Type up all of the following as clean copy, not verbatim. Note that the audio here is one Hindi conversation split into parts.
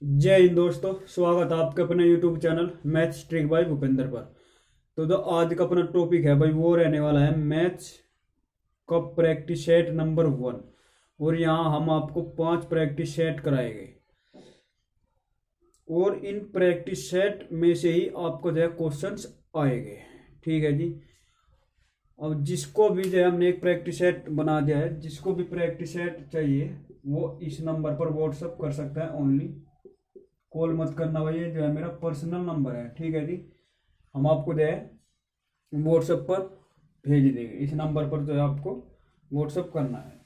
जय हिंद दोस्तों, स्वागत है आपके अपने YouTube channel maths trick bye Bhupendra पर। तो जो आज का अपना टॉपिक है भाई, वो रहने वाला है मैथ्स का प्रैक्टिस सेट नंबर 1। और यहाँ हम आपको 5 प्रैक्टिस सेट कराएंगे और इन प्रैक्टिस सेट में से ही आपको जो है क्वेश्चंस आएंगे। ठीक है जी। अब जिसको भी जो है हमने एक प्रैक्टिस सेट बना दिया है, जिसको भी प्रैक्टिस सेट चाहिए वो इस नंबर पर व्हाट्सअप कर सकता है। ओनली कॉल मत करना भाई, ये जो है मेरा पर्सनल नंबर है। ठीक है जी। हम आपको जो है व्हाट्सएप पर भेज देंगे, इस नंबर पर जो है आपको व्हाट्सएप करना है।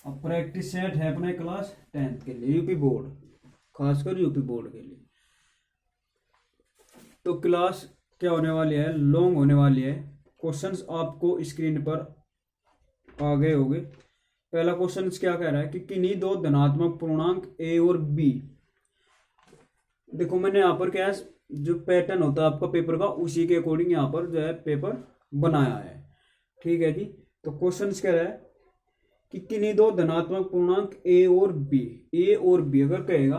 अब प्रैक्टिस सेट है अपने क्लास 10th के लिए, यूपी बोर्ड, खासकर यूपी बोर्ड के लिए। तो क्लास क्या होने वाली है, लॉन्ग होने वाली है। क्वेश्चंस आपको स्क्रीन पर आ गए होंगे। पहला क्वेश्चन क्या कह रहा है कि किन्हीं दो धनात्मक पूर्णांक ए और बी। देखो मैंने यहाँ पर क्या है, जो पैटर्न होता है आपका पेपर का, उसी के अकॉर्डिंग यहाँ पर जो है पेपर बनाया है। ठीक है जी। तो क्वेश्चन कह रहा है कि किन्हीं दो धनात्मक पूर्णांक ए और बी। ए और बी अगर कहेगा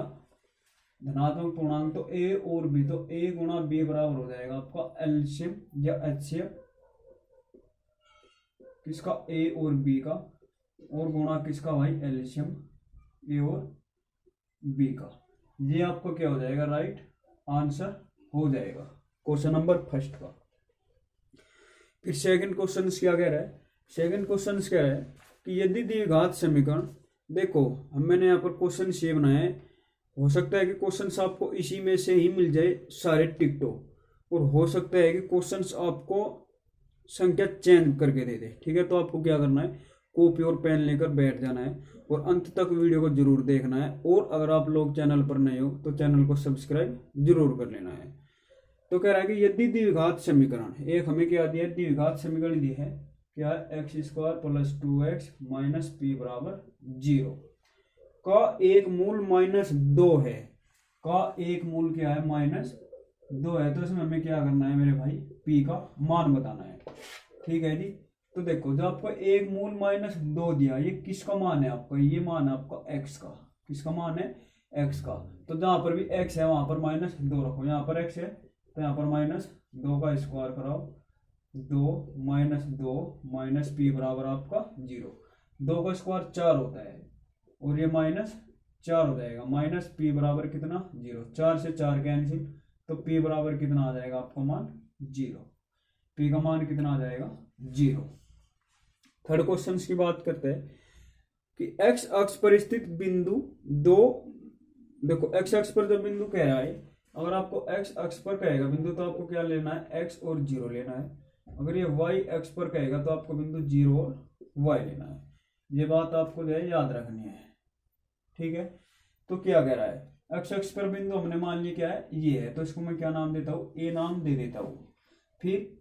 धनात्मक पूर्णांक तो ए और बी, तो ए गुणा बी बराबर हो जाएगा आपका एलसीएम या एचसीएफ किसका, ए और बी का, और गुणा किसका भाई, एलसीएम ए और बी का। ये आपको क्या हो जाएगा, राइट आंसर हो जाएगा क्वेश्चन नंबर फर्स्ट का। फिर सेकंड क्वेश्चन क्या कह रहा है, सेकंड क्वेश्चन कह रहा है कि यदि द्विघात समीकरण, देखो हम मैंने यहाँ पर क्वेश्चन ये बनाया है, हो सकता है कि क्वेश्चन आपको इसी में से ही मिल जाए सारे टिकटो, और हो सकता है कि क्वेश्चन आपको संख्या चेंज करके दे दे। ठीक है, तो आपको क्या करना है, कॉपी और पेन लेकर बैठ जाना है और अंत तक वीडियो को जरूर देखना है। और अगर आप लोग चैनल पर नए हो तो चैनल को सब्सक्राइब जरूर कर लेना है। तो कह रहा है कि यदि द्विघात समीकरण, एक हमें क्या दिया है, द्विघात समीकरण दी है क्या, x square plus 2x minus P बराबर 0 का एक मूल -2 है, का एक मूल क्या है, -2 है। तो इसमें हमें क्या करना है मेरे भाई, पी का मान बताना है। ठीक है जी। तो देखो जब आपको एक मूल -2 दिया, ये किसका मान है आपका, ये मान है आपका एक्स का। किसका मान है, एक्स का। तो जहां पर भी एक्स है वहां पर -2 रखो, यहाँ पर एक्स है तो यहाँ पर -2 का स्क्वायर कराओ, 2 माइनस पी बराबर आपका 0। 2 का स्क्वायर 4 होता है और ये -4 हो जाएगा, माइनस पी बराबर कितना, 0। 4 से 4 कैंसिल, तो पी बराबर कितना आ जाएगा आपका मान 0। पी का मान कितना आ जाएगा, 0। थर्ड क्वेश्चन की बात करते हैं कि एक्स अक्ष पर स्थित बिंदु दो, देखो एक्स अक्ष पर जो बिंदु कह रहा है, अगर आपको एक्स अक्ष पर कहेगा बिंदु तो आपको क्या लेना है, एक्स और 0 लेना है। अगर ये वाई अक्ष पर कहेगा तो आपको बिंदु 0 और वाई लेना है। ये बात आपको जो है याद रखनी है। ठीक है। तो क्या कह रहा है, एक्स अक्ष पर बिंदु हमने मान लिया क्या है, ये है, तो इसको मैं क्या नाम देता हूँ, ए नाम दे देता हूँ। फिर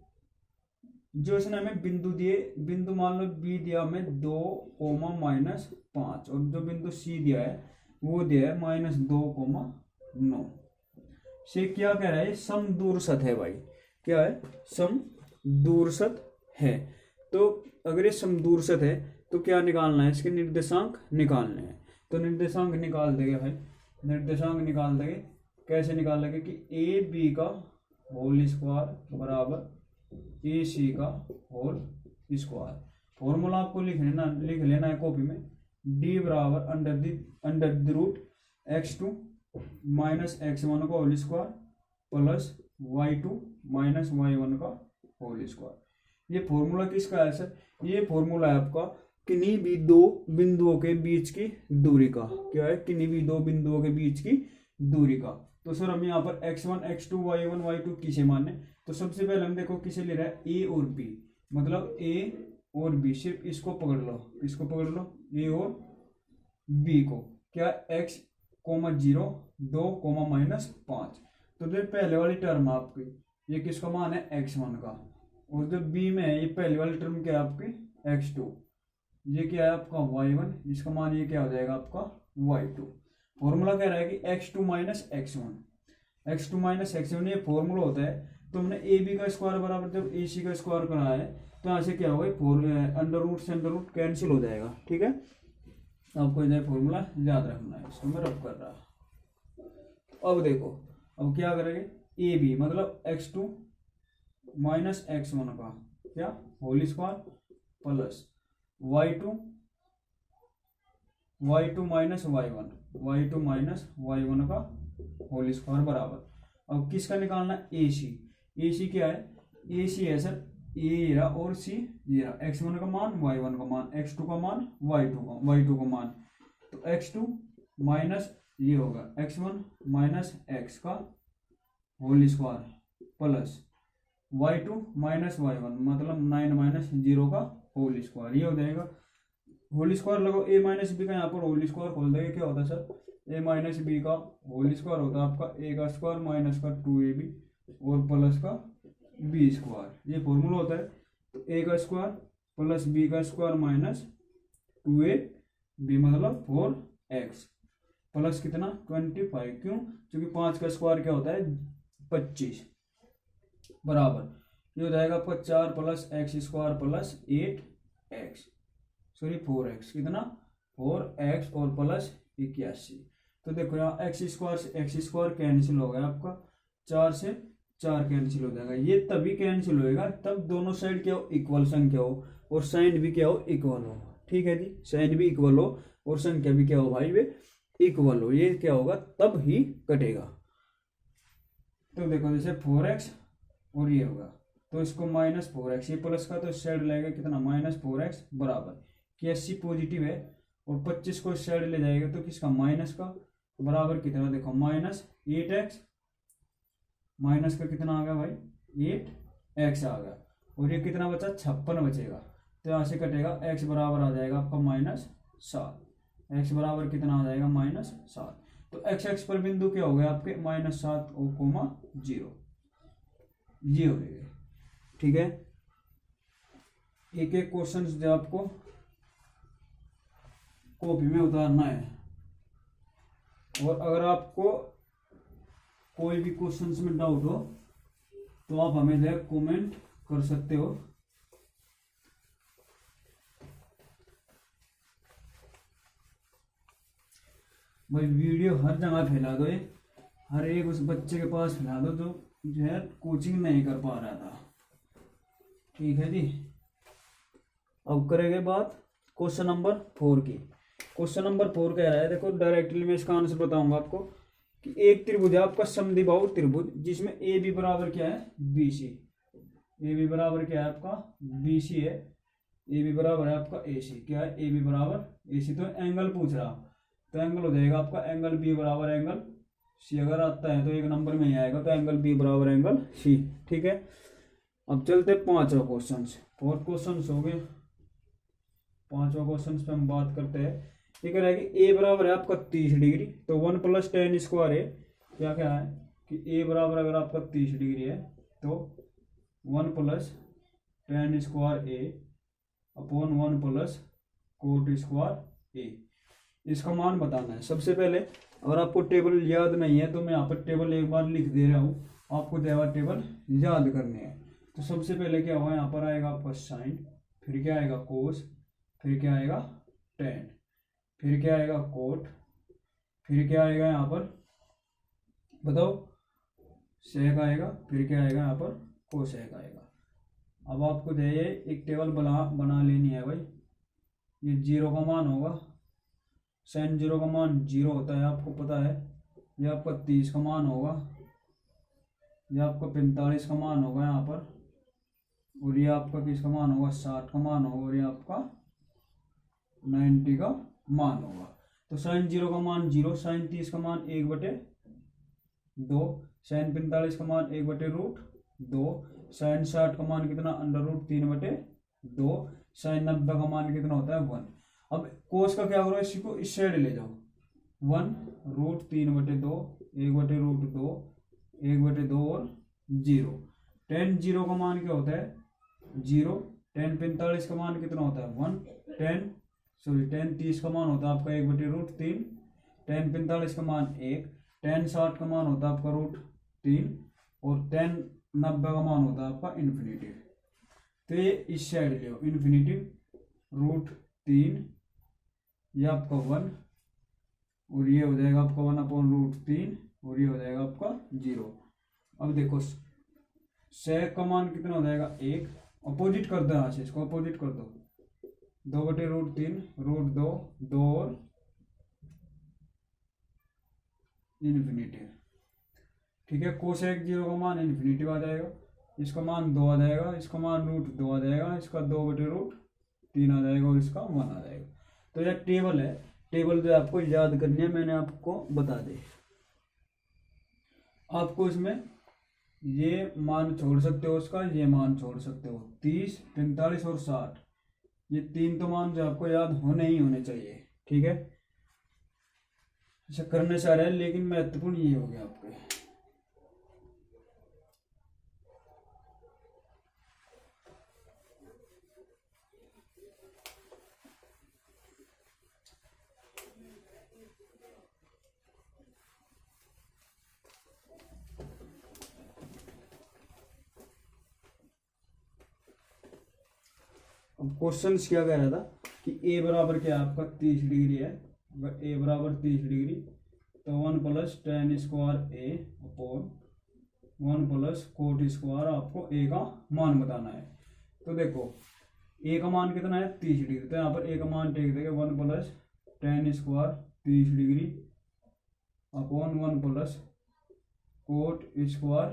जो इसने हमें बिंदु दिए, बिंदु मान लो बी दिया हमें 2, -5, और जो बिंदु सी दिया है वो दिया है -2, 9 से क्या कह रहा है, समदूरस्थ है भाई। क्या है, समदूरस्थ है। तो अगर ये समदूरस्थ है तो क्या निकालना है, इसके निर्देशांक निकालने हैं। तो निर्देशांक निकाल देंगे भाई, निर्देशांक निकाल देंगे। कैसे निकाल लेंगे कि ए बी का होल स्क्वायर बराबर ए सी का होल स्क्वायर। फॉर्मूला आपको लिख लेना है कॉपी में, डी बराबर under the root x2 minus x1 का whole square plus y2 minus y1 का होल स्क्वायर। ये फॉर्मूला किसका है सर, ये फॉर्मूला है आपका किन्हीं भी दो बिंदुओं के बीच की दूरी का। क्या है, किन्हीं भी दो बिंदुओं के बीच की दूरी का। तो सर हम यहाँ पर x1 x2 y1 y2 किसे माने, तो सबसे पहले हम देखो किसे ले रहा है, ए और बी, मतलब ए और बी, सिर्फ इसको पकड़ लो, इसको पकड़ लो, ए और बी को। क्या, x, 0, 2, -5। तो जो पहले वाली टर्म है आपकी, ये किसका मान है, x1 का। और जो बी में है, ये पहली वाली टर्म क्या है आपकी, x2। ये क्या है आपका y1, जिसका मान ये क्या हो जाएगा आपका y2। फॉर्मूला कह रहा है कि x2 माइनस x1 ये फॉर्मूला होता है। तो हमने ए बी का स्क्वायर बराबर जब ए सी का स्क्वायर कराया है, तो यहाँ से क्या होगा, अंडर रूट से अंडर रूट कैंसिल हो जाएगा। ठीक है, आपको इधर फॉर्मूला याद रखना है, इसको मैं रब कर रहा। अब देखो, अब क्या करेंगे, ए बी मतलब x2 माइनस x1 का क्या whole square plus y2 minus y1 minus y1 का होल स्क्वायर बराबर। अब किसका निकालना है, ए सी क्या है, ए सी है सर ए रहा और सी ये रहा, x1 का मान y1 का मान, x2 का मान y2 का मान, तो x2 माइनस ये होगा x1 माइनस x का whole square plus y2 minus y1 मतलब 9 माइनस 0 का होल स्क्वायर, ये हो जाएगा। होल स्क्वायर लगो, ए माइनस बी का यहाँ पर होल स्क्वायर खोल देंगे, क्या होता है सर, ए माइनस बी का होल स्क्वायर होता है आपका ए का स्क्वायर माइनस का 2ab और प्लस का बी स्क्वायर, ये फॉर्मूला होता है। तो ए का स्क्वायर प्लस बी का स्क्वायर माइनस 2ab मतलब 4x प्लस कितना 25, क्यों, क्योंकि 5 का स्क्वायर क्या होता है 25 बराबर, ये हो जाएगा आपका 4 plus x square plus 8x sorry 4x, कितना 4x और प्लस 81। तो देखो यहाँ एक्स स्क्वायर से एक्स स्क्वायर कैंसिल हो गया आपका, 4 से 4 कैंसिल हो जाएगा, ये तभी कैंसिल होएगा तब दोनों साइड क्या हो इक्वल संख्या हो और साइन भी क्या हो इक्वल हो, ठीक है जी, साइन भी इक्वल हो और संख्या भी क्या हो भाई वे इक्वल हो, ये क्या होगा तब ही कटेगा। तो देखो जैसे 4x और ये होगा तो इसको माइनस 4x, ये प्लस का तो इस साइड लगेगा कितना माइनस 4x बराबर, कि 80 पॉजिटिव है और 25 को इस साइड ले जाएगा तो किसका माइनस का बराबर कितना, देखो माइनस 8x माइनस का कितना आ गया भाई 8x आ गया, और ये कितना बचा 56 बचेगा, तो यहाँ से कटेगा x बराबर आ जाएगा आपका -7, x बराबर कितना आ जाएगा -7। तो x पर बिंदु क्या हो गया आपके -7 और 0, ये हो गए, ठीक है। एक एक क्वेश्चन जो आपको कॉपी में उतारना है, और अगर आपको कोई भी क्वेश्चन में डाउट हो तो आप हमें जो है कमेंट कर सकते हो। भाई वीडियो हर जगह फैला दो, ये हर एक उस बच्चे के पास फैला दो जो है कोचिंग नहीं कर पा रहा था, ठीक है जी। अब करेंगे बात क्वेश्चन नंबर 4 की। क्वेश्चन नंबर 4 कह रहा है, देखो डायरेक्टली मैं इसका आंसर बताऊंगा आपको कि एक त्रिभुज है आपका समद्विबाहु त्रिभुज, जिसमें ए बी बराबर क्या है BC, ए बी बराबर क्या है आपका BC है, ए बी बराबर है आपका AC, क्या है ए बी बराबर AC, तो एंगल पूछ रहा, तो एंगल हो जाएगा आपका एंगल B बराबर एंगल C, अगर आता है तो एक नंबर में ही आएगा, तो एंगल B बराबर एंगल C, ठीक है। अब चलते 5वां क्वेश्चन, 4 क्वेश्चन हो गए, 5वां क्वेश्चन पे हम बात करते हैं। ये कह रहा है कि a बराबर है आपका 30 डिग्री, तो 1 + tan स्क्वायर है, क्या क्या है कि a बराबर अगर आपका 30 डिग्री है तो 1 + tan square a upon 1 + cot square a, इसका मान बताना है। सबसे पहले अगर आपको टेबल याद नहीं है तो मैं यहाँ पर टेबल एक बार लिख दे रहा हूँ, आपको देवा टेबल याद करने हैं। तो सबसे पहले क्या होगा, यहाँ पर आएगा आपका साइन, फिर क्या आएगा कोस, फिर क्या आएगा टेन, फिर क्या आएगा कोट, फिर क्या आएगा यहाँ पर बताओ सेक आएगा, फिर क्या आएगा यहाँ पर कोसेक आएगा। अब आपको जो है एक टेबल बना लेनी है भाई, ये 0 का मान होगा, साइन 0 का मान 0 होता है आपको पता है, ये आपका 30 का मान होगा, ये आपका 45 का मान होगा यहाँ पर, और ये आपका किसका मान होगा 60 का मान होगा, और ये आपका 90 का मान होगा। तो साइन 0 का मान 0, साइन 30 का मान 1/2, साइन 45 का मान 1/√2, साइन 60 का मान कितना √3/2, साइन 90 का मान कितना होता है 1। अब कोस का क्या करो, इसी को इस साइड ले जाओ, 1√3/2, 1/√2, 1/2 और 0। tan 0 का मान क्या होता है 0, tan 45 का मान कितना होता है 1, tan 30 का मान होता है आपका 1/√3, tan 45 का मान 1, tan 60 का मान होता है आपका √3, और tan 90 का मान होता है आपका इन्फिनिटी। तो ये इस साइड ले इन्फिनिटी √3, ये आपका 1, और ये हो जाएगा आपका 1/√3, और ये हो जाएगा आपका 0। अब देखो sec का मान कितना हो जाएगा 1, अपोजिट कर दो यहाँ से, इसको अपोजिट कर दो, 2/√3 √2 2 और इन्फिनिटी। ठीक है, कोसेक 0 का मान इन्फिनिटी आ जाएगा, इसका मान 2 आ जाएगा, इसका मान √2 आ जाएगा, इसका 2/√3 आ जाएगा और इसका 1 आ जाएगा। तो यह टेबल है, टेबल जो आपको याद करनी है मैंने आपको बता दी। आपको इसमें ये मान छोड़ सकते हो, उसका ये मान छोड़ सकते हो, 30 45 और 60, ये 3 तो मान जो आपको याद होने ही होने चाहिए। ठीक है, ऐसा करने से आ रहा है, लेकिन महत्वपूर्ण ये हो गया आपके। अब क्वेश्चन क्या कह रहा था कि ए बराबर क्या आपका 30 डिग्री है, अगर ए बराबर 30 डिग्री तो 1 + tan स्क्वायर ए अपॉन 1 + कोट स्क्वायर आपको ए का मान बताना है। तो देखो ए का मान कितना है 30 डिग्री, तो यहाँ पर ए का मान टेक देंगे 1 + tan square 30 degree upon 1 + coat square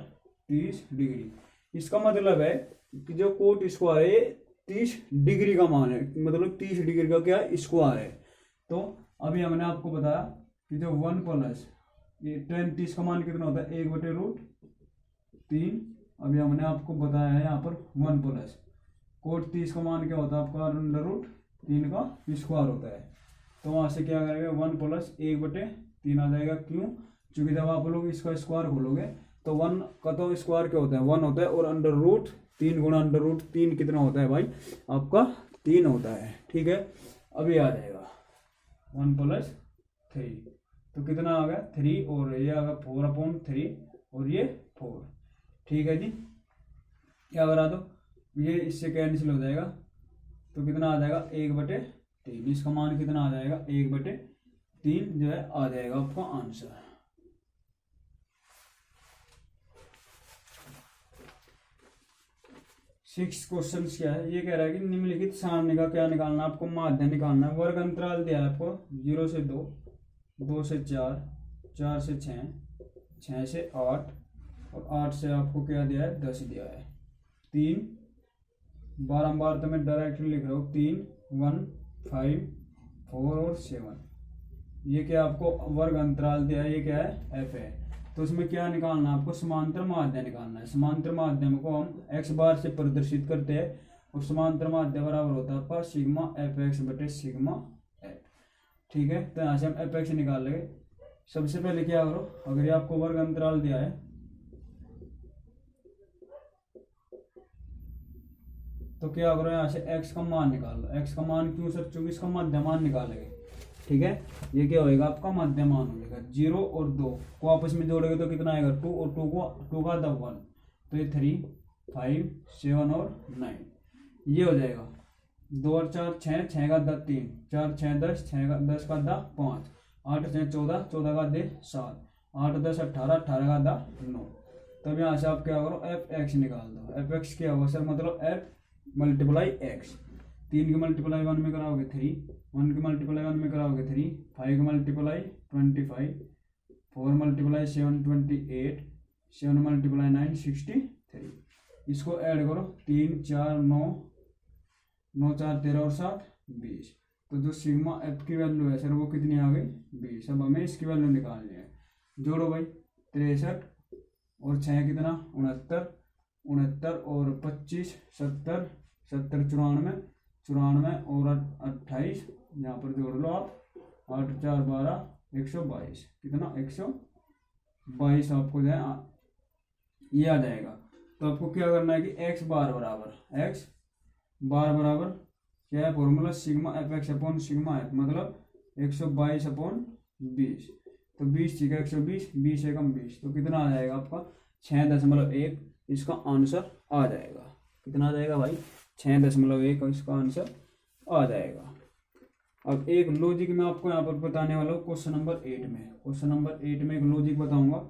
30 degree. इसका मतलब है कि जो कोट स्क्वायर है 30 डिग्री का मान है, मतलब 30 डिग्री का क्या स्क्वायर है। तो अभी हमने आपको बताया कि जो 1 + ये tan 30 का मान कितना होता है 1/√3। अभी हमने आपको बताया है यहाँ पर 1 + कोट 30 का मान क्या होता है आपका √3 का स्क्वायर होता है। तो वहाँ से क्या करेंगे 1 + 1/3 आ जाएगा। क्यों? क्योंकि जब आप लोग इसका स्क्वायर खोलोगे तो 1 का तो स्क्वायर क्या होता है 1 होता है, और √3 गुणा √3 कितना होता है भाई आपका 3 होता है। ठीक है, अभी आ जाएगा 1 + 3, तो कितना आ गया 3, और ये आ गया 4/3 और ये 4। ठीक है जी, क्या करा दो ये इससे कैंसिल हो जाएगा, तो कितना आ जाएगा 1/3। इसका मान कितना आ जाएगा 1/3 जो है आ जाएगा आपका आंसर। सिक्स क्वेश्चन क्या है, ये कह रहा है कि निम्नलिखित सारणी का क्या निकालना है, आपको माध्य निकालना है। वर्ग अंतराल दिया है आपको 0 से 2, 2 से 4, 4 से 6, 6 से 8 और 8 से आपको क्या दिया है 10 दिया है। 3 बारंबार तो मैं डायरेक्टली लिख रहा हूँ 3, 1, 5, 4 और 7। ये क्या आपको वर्ग अंतराल दिया है, ये क्या है f है। तो इसमें क्या निकालना है आपको समांतर माध्य निकालना है। समांतर माध्यम को हम x बार से प्रदर्शित करते हैं और समांतर माध्य बराबर होता है आपका सिग्मा fx/सिग्मा f। ठीक है, तो यहाँ से हम fx निकाल लेंगे। सबसे पहले क्या करो, अगर ये आपको वर्ग अंतराल दिया है तो क्या करो यहाँ से x का मान निकाल लो। x का मान क्यों सर, क्योंकि इसका मध्य मान निकालेंगे। ठीक है, ये क्या होएगा आपका मध्य मान हो जाएगा। 0 और 2 को आपस में जोड़ेंगे तो कितना आएगा 2, और 2 का 1, तो ये 3, 5, 7 और 9 ये हो जाएगा। 2 और 4 6, 6 का 3, 4 6 10, 6 का 10 का 5, 8 6 14, 14 का 7, 8 10 18, 18 का 9। तब यहाँ से आप क्या करो fx निकाल दो। fx क्या होगा सर, मतलब f × x। 3 की मल्टीप्लाई 1 में कराओगे 3, 1 की मल्टीप्लाई 1 में कराओगे 3, 5 की मल्टीप्लाई 25, 4 मल्टीप्लाई 7 28, 7 मल्टीप्लाई 9 63। इसको ऐड करो 3 4 9, 9 4 13 और 7 20। तो जो सिग्मा एफ की वैल्यू है सर वो कितनी आ गई 20। अब हमें इसकी वैल्यू निकालनी है। जोड़ो भाई 63 और 6 कितना 69, 69 और 25 70, 70 94, 94 और 28 यहाँ पर जोड़ लो आप, 8 4 12 122, कितना 122 आपको जो है ये आ जाएगा। तो आपको क्या करना है कि x बार बराबर क्या है फॉर्मूला सिग्मा fx/सिग्मा f, मतलब 122/20। तो 20 ठीक है 120, 20 एकम 20, तो कितना आ जाएगा आपका 6.1 इसका आंसर आ जाएगा। कितना आ जाएगा भाई 6.1 इसका आंसर आ जाएगा। अब एक लॉजिक मैं आपको यहाँ पर बताने वाला हूँ क्वेश्चन नंबर 8 में। क्वेश्चन नंबर 8 में एक लॉजिक बताऊंगा।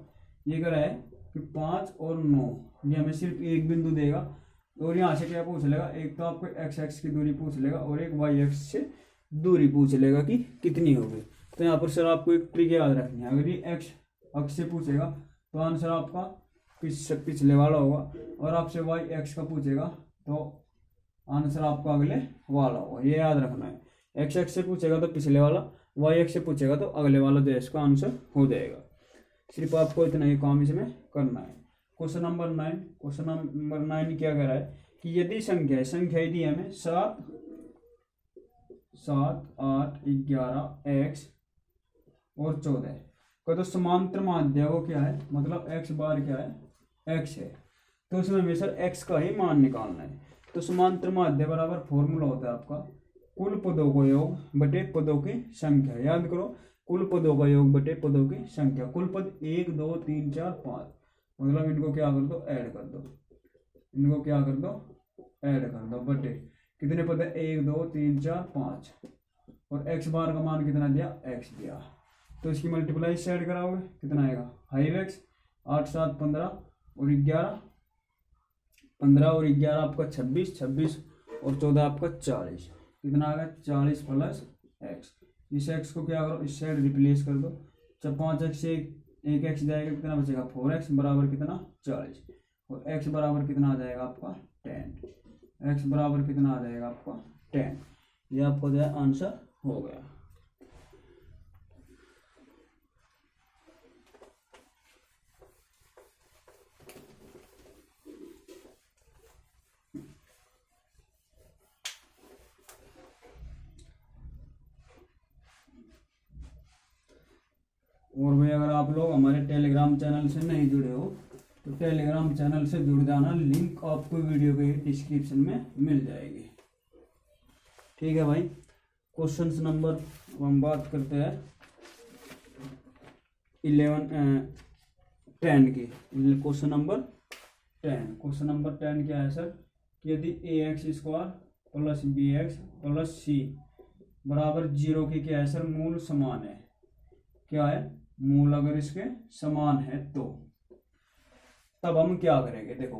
ये कह रहा है कि 5 और 9, ये हमें सिर्फ एक बिंदु देगा और यहाँ से क्या पूछ लेगा, एक तो आपको एक्स एक्स की दूरी पूछ लेगा और एक वाई एक्स से दूरी पूछ लेगा कि कितनी होगी। तो यहाँ पर सर आपको एक ट्रिक याद रखनी है, अगर ये एक्स अक्ष से पूछेगा तो आंसर आपका पिछले वाला होगा, और आपसे वाई एक्स का पूछेगा तो आंसर आपका अगले वाला होगा। ये याद रखना है, एक्स एक्स से पूछेगा तो पिछले वाला, वाई एक्स से पूछेगा तो अगले वाला, जो इसका आंसर हो जाएगा। सिर्फ आपको इतना ही काम इसमें करना है। क्वेश्चन नंबर 9, क्वेश्चन नंबर 9 क्या कह रहा है कि यदि संख्या दी हमें 7, 8, 11 एक्स और 14 का, तो समांतर माध्य वो क्या है, मतलब एक्स बार क्या है, एक्स है, तो उसमें हमेशा एक्स का ही मान निकालना है। तो समांतर माध्य बराबर फॉर्मूला होता है आपका कुल पदों का योग बटे पदों की संख्या। याद करो, कुल पदों का योग बटे पदों की संख्या। कुल पद 1 2 3 4 5, मतलब इनको क्या कर दो, ऐड कर दो, इनको क्या कर दो, ऐड कर दो, बटे कितने पद है, 1 2 3 4 5, और एक्स बार का मान कितना दिया, एक्स दिया, तो इसकी मल्टीप्लाई से ऐड कराओगे कितना आएगा, 5x, 8 7 15 और 11, 15 और 11 आपका 26, 26 और 14 आपका 40, कितना आ गया 40 प्लस एक्स। इस एक्स को क्या करो, इस साइड रिप्लेस कर दो, जब 5x से एक एक्स जाएगा कितना बचेगा, 4x बराबर कितना 40, और x बराबर कितना आ जाएगा आपका 10, x बराबर कितना आ जाएगा आपका 10। ये आपका जो है आंसर हो गया। और भाई अगर आप लोग हमारे टेलीग्राम चैनल से नहीं जुड़े हो तो टेलीग्राम चैनल से जुड़ जाना, लिंक आपको वीडियो के डिस्क्रिप्शन में मिल जाएगी। ठीक है भाई, क्वेश्चन नंबर हम बात करते हैं 10 की। क्वेश्चन नंबर 10 क्या है सर, कि यदि ax² plus bx plus c बराबर 0 की क्या है सर, मूल समान है। क्या है, मूल अगर इसके समान है तो तब हम क्या करेंगे, देखो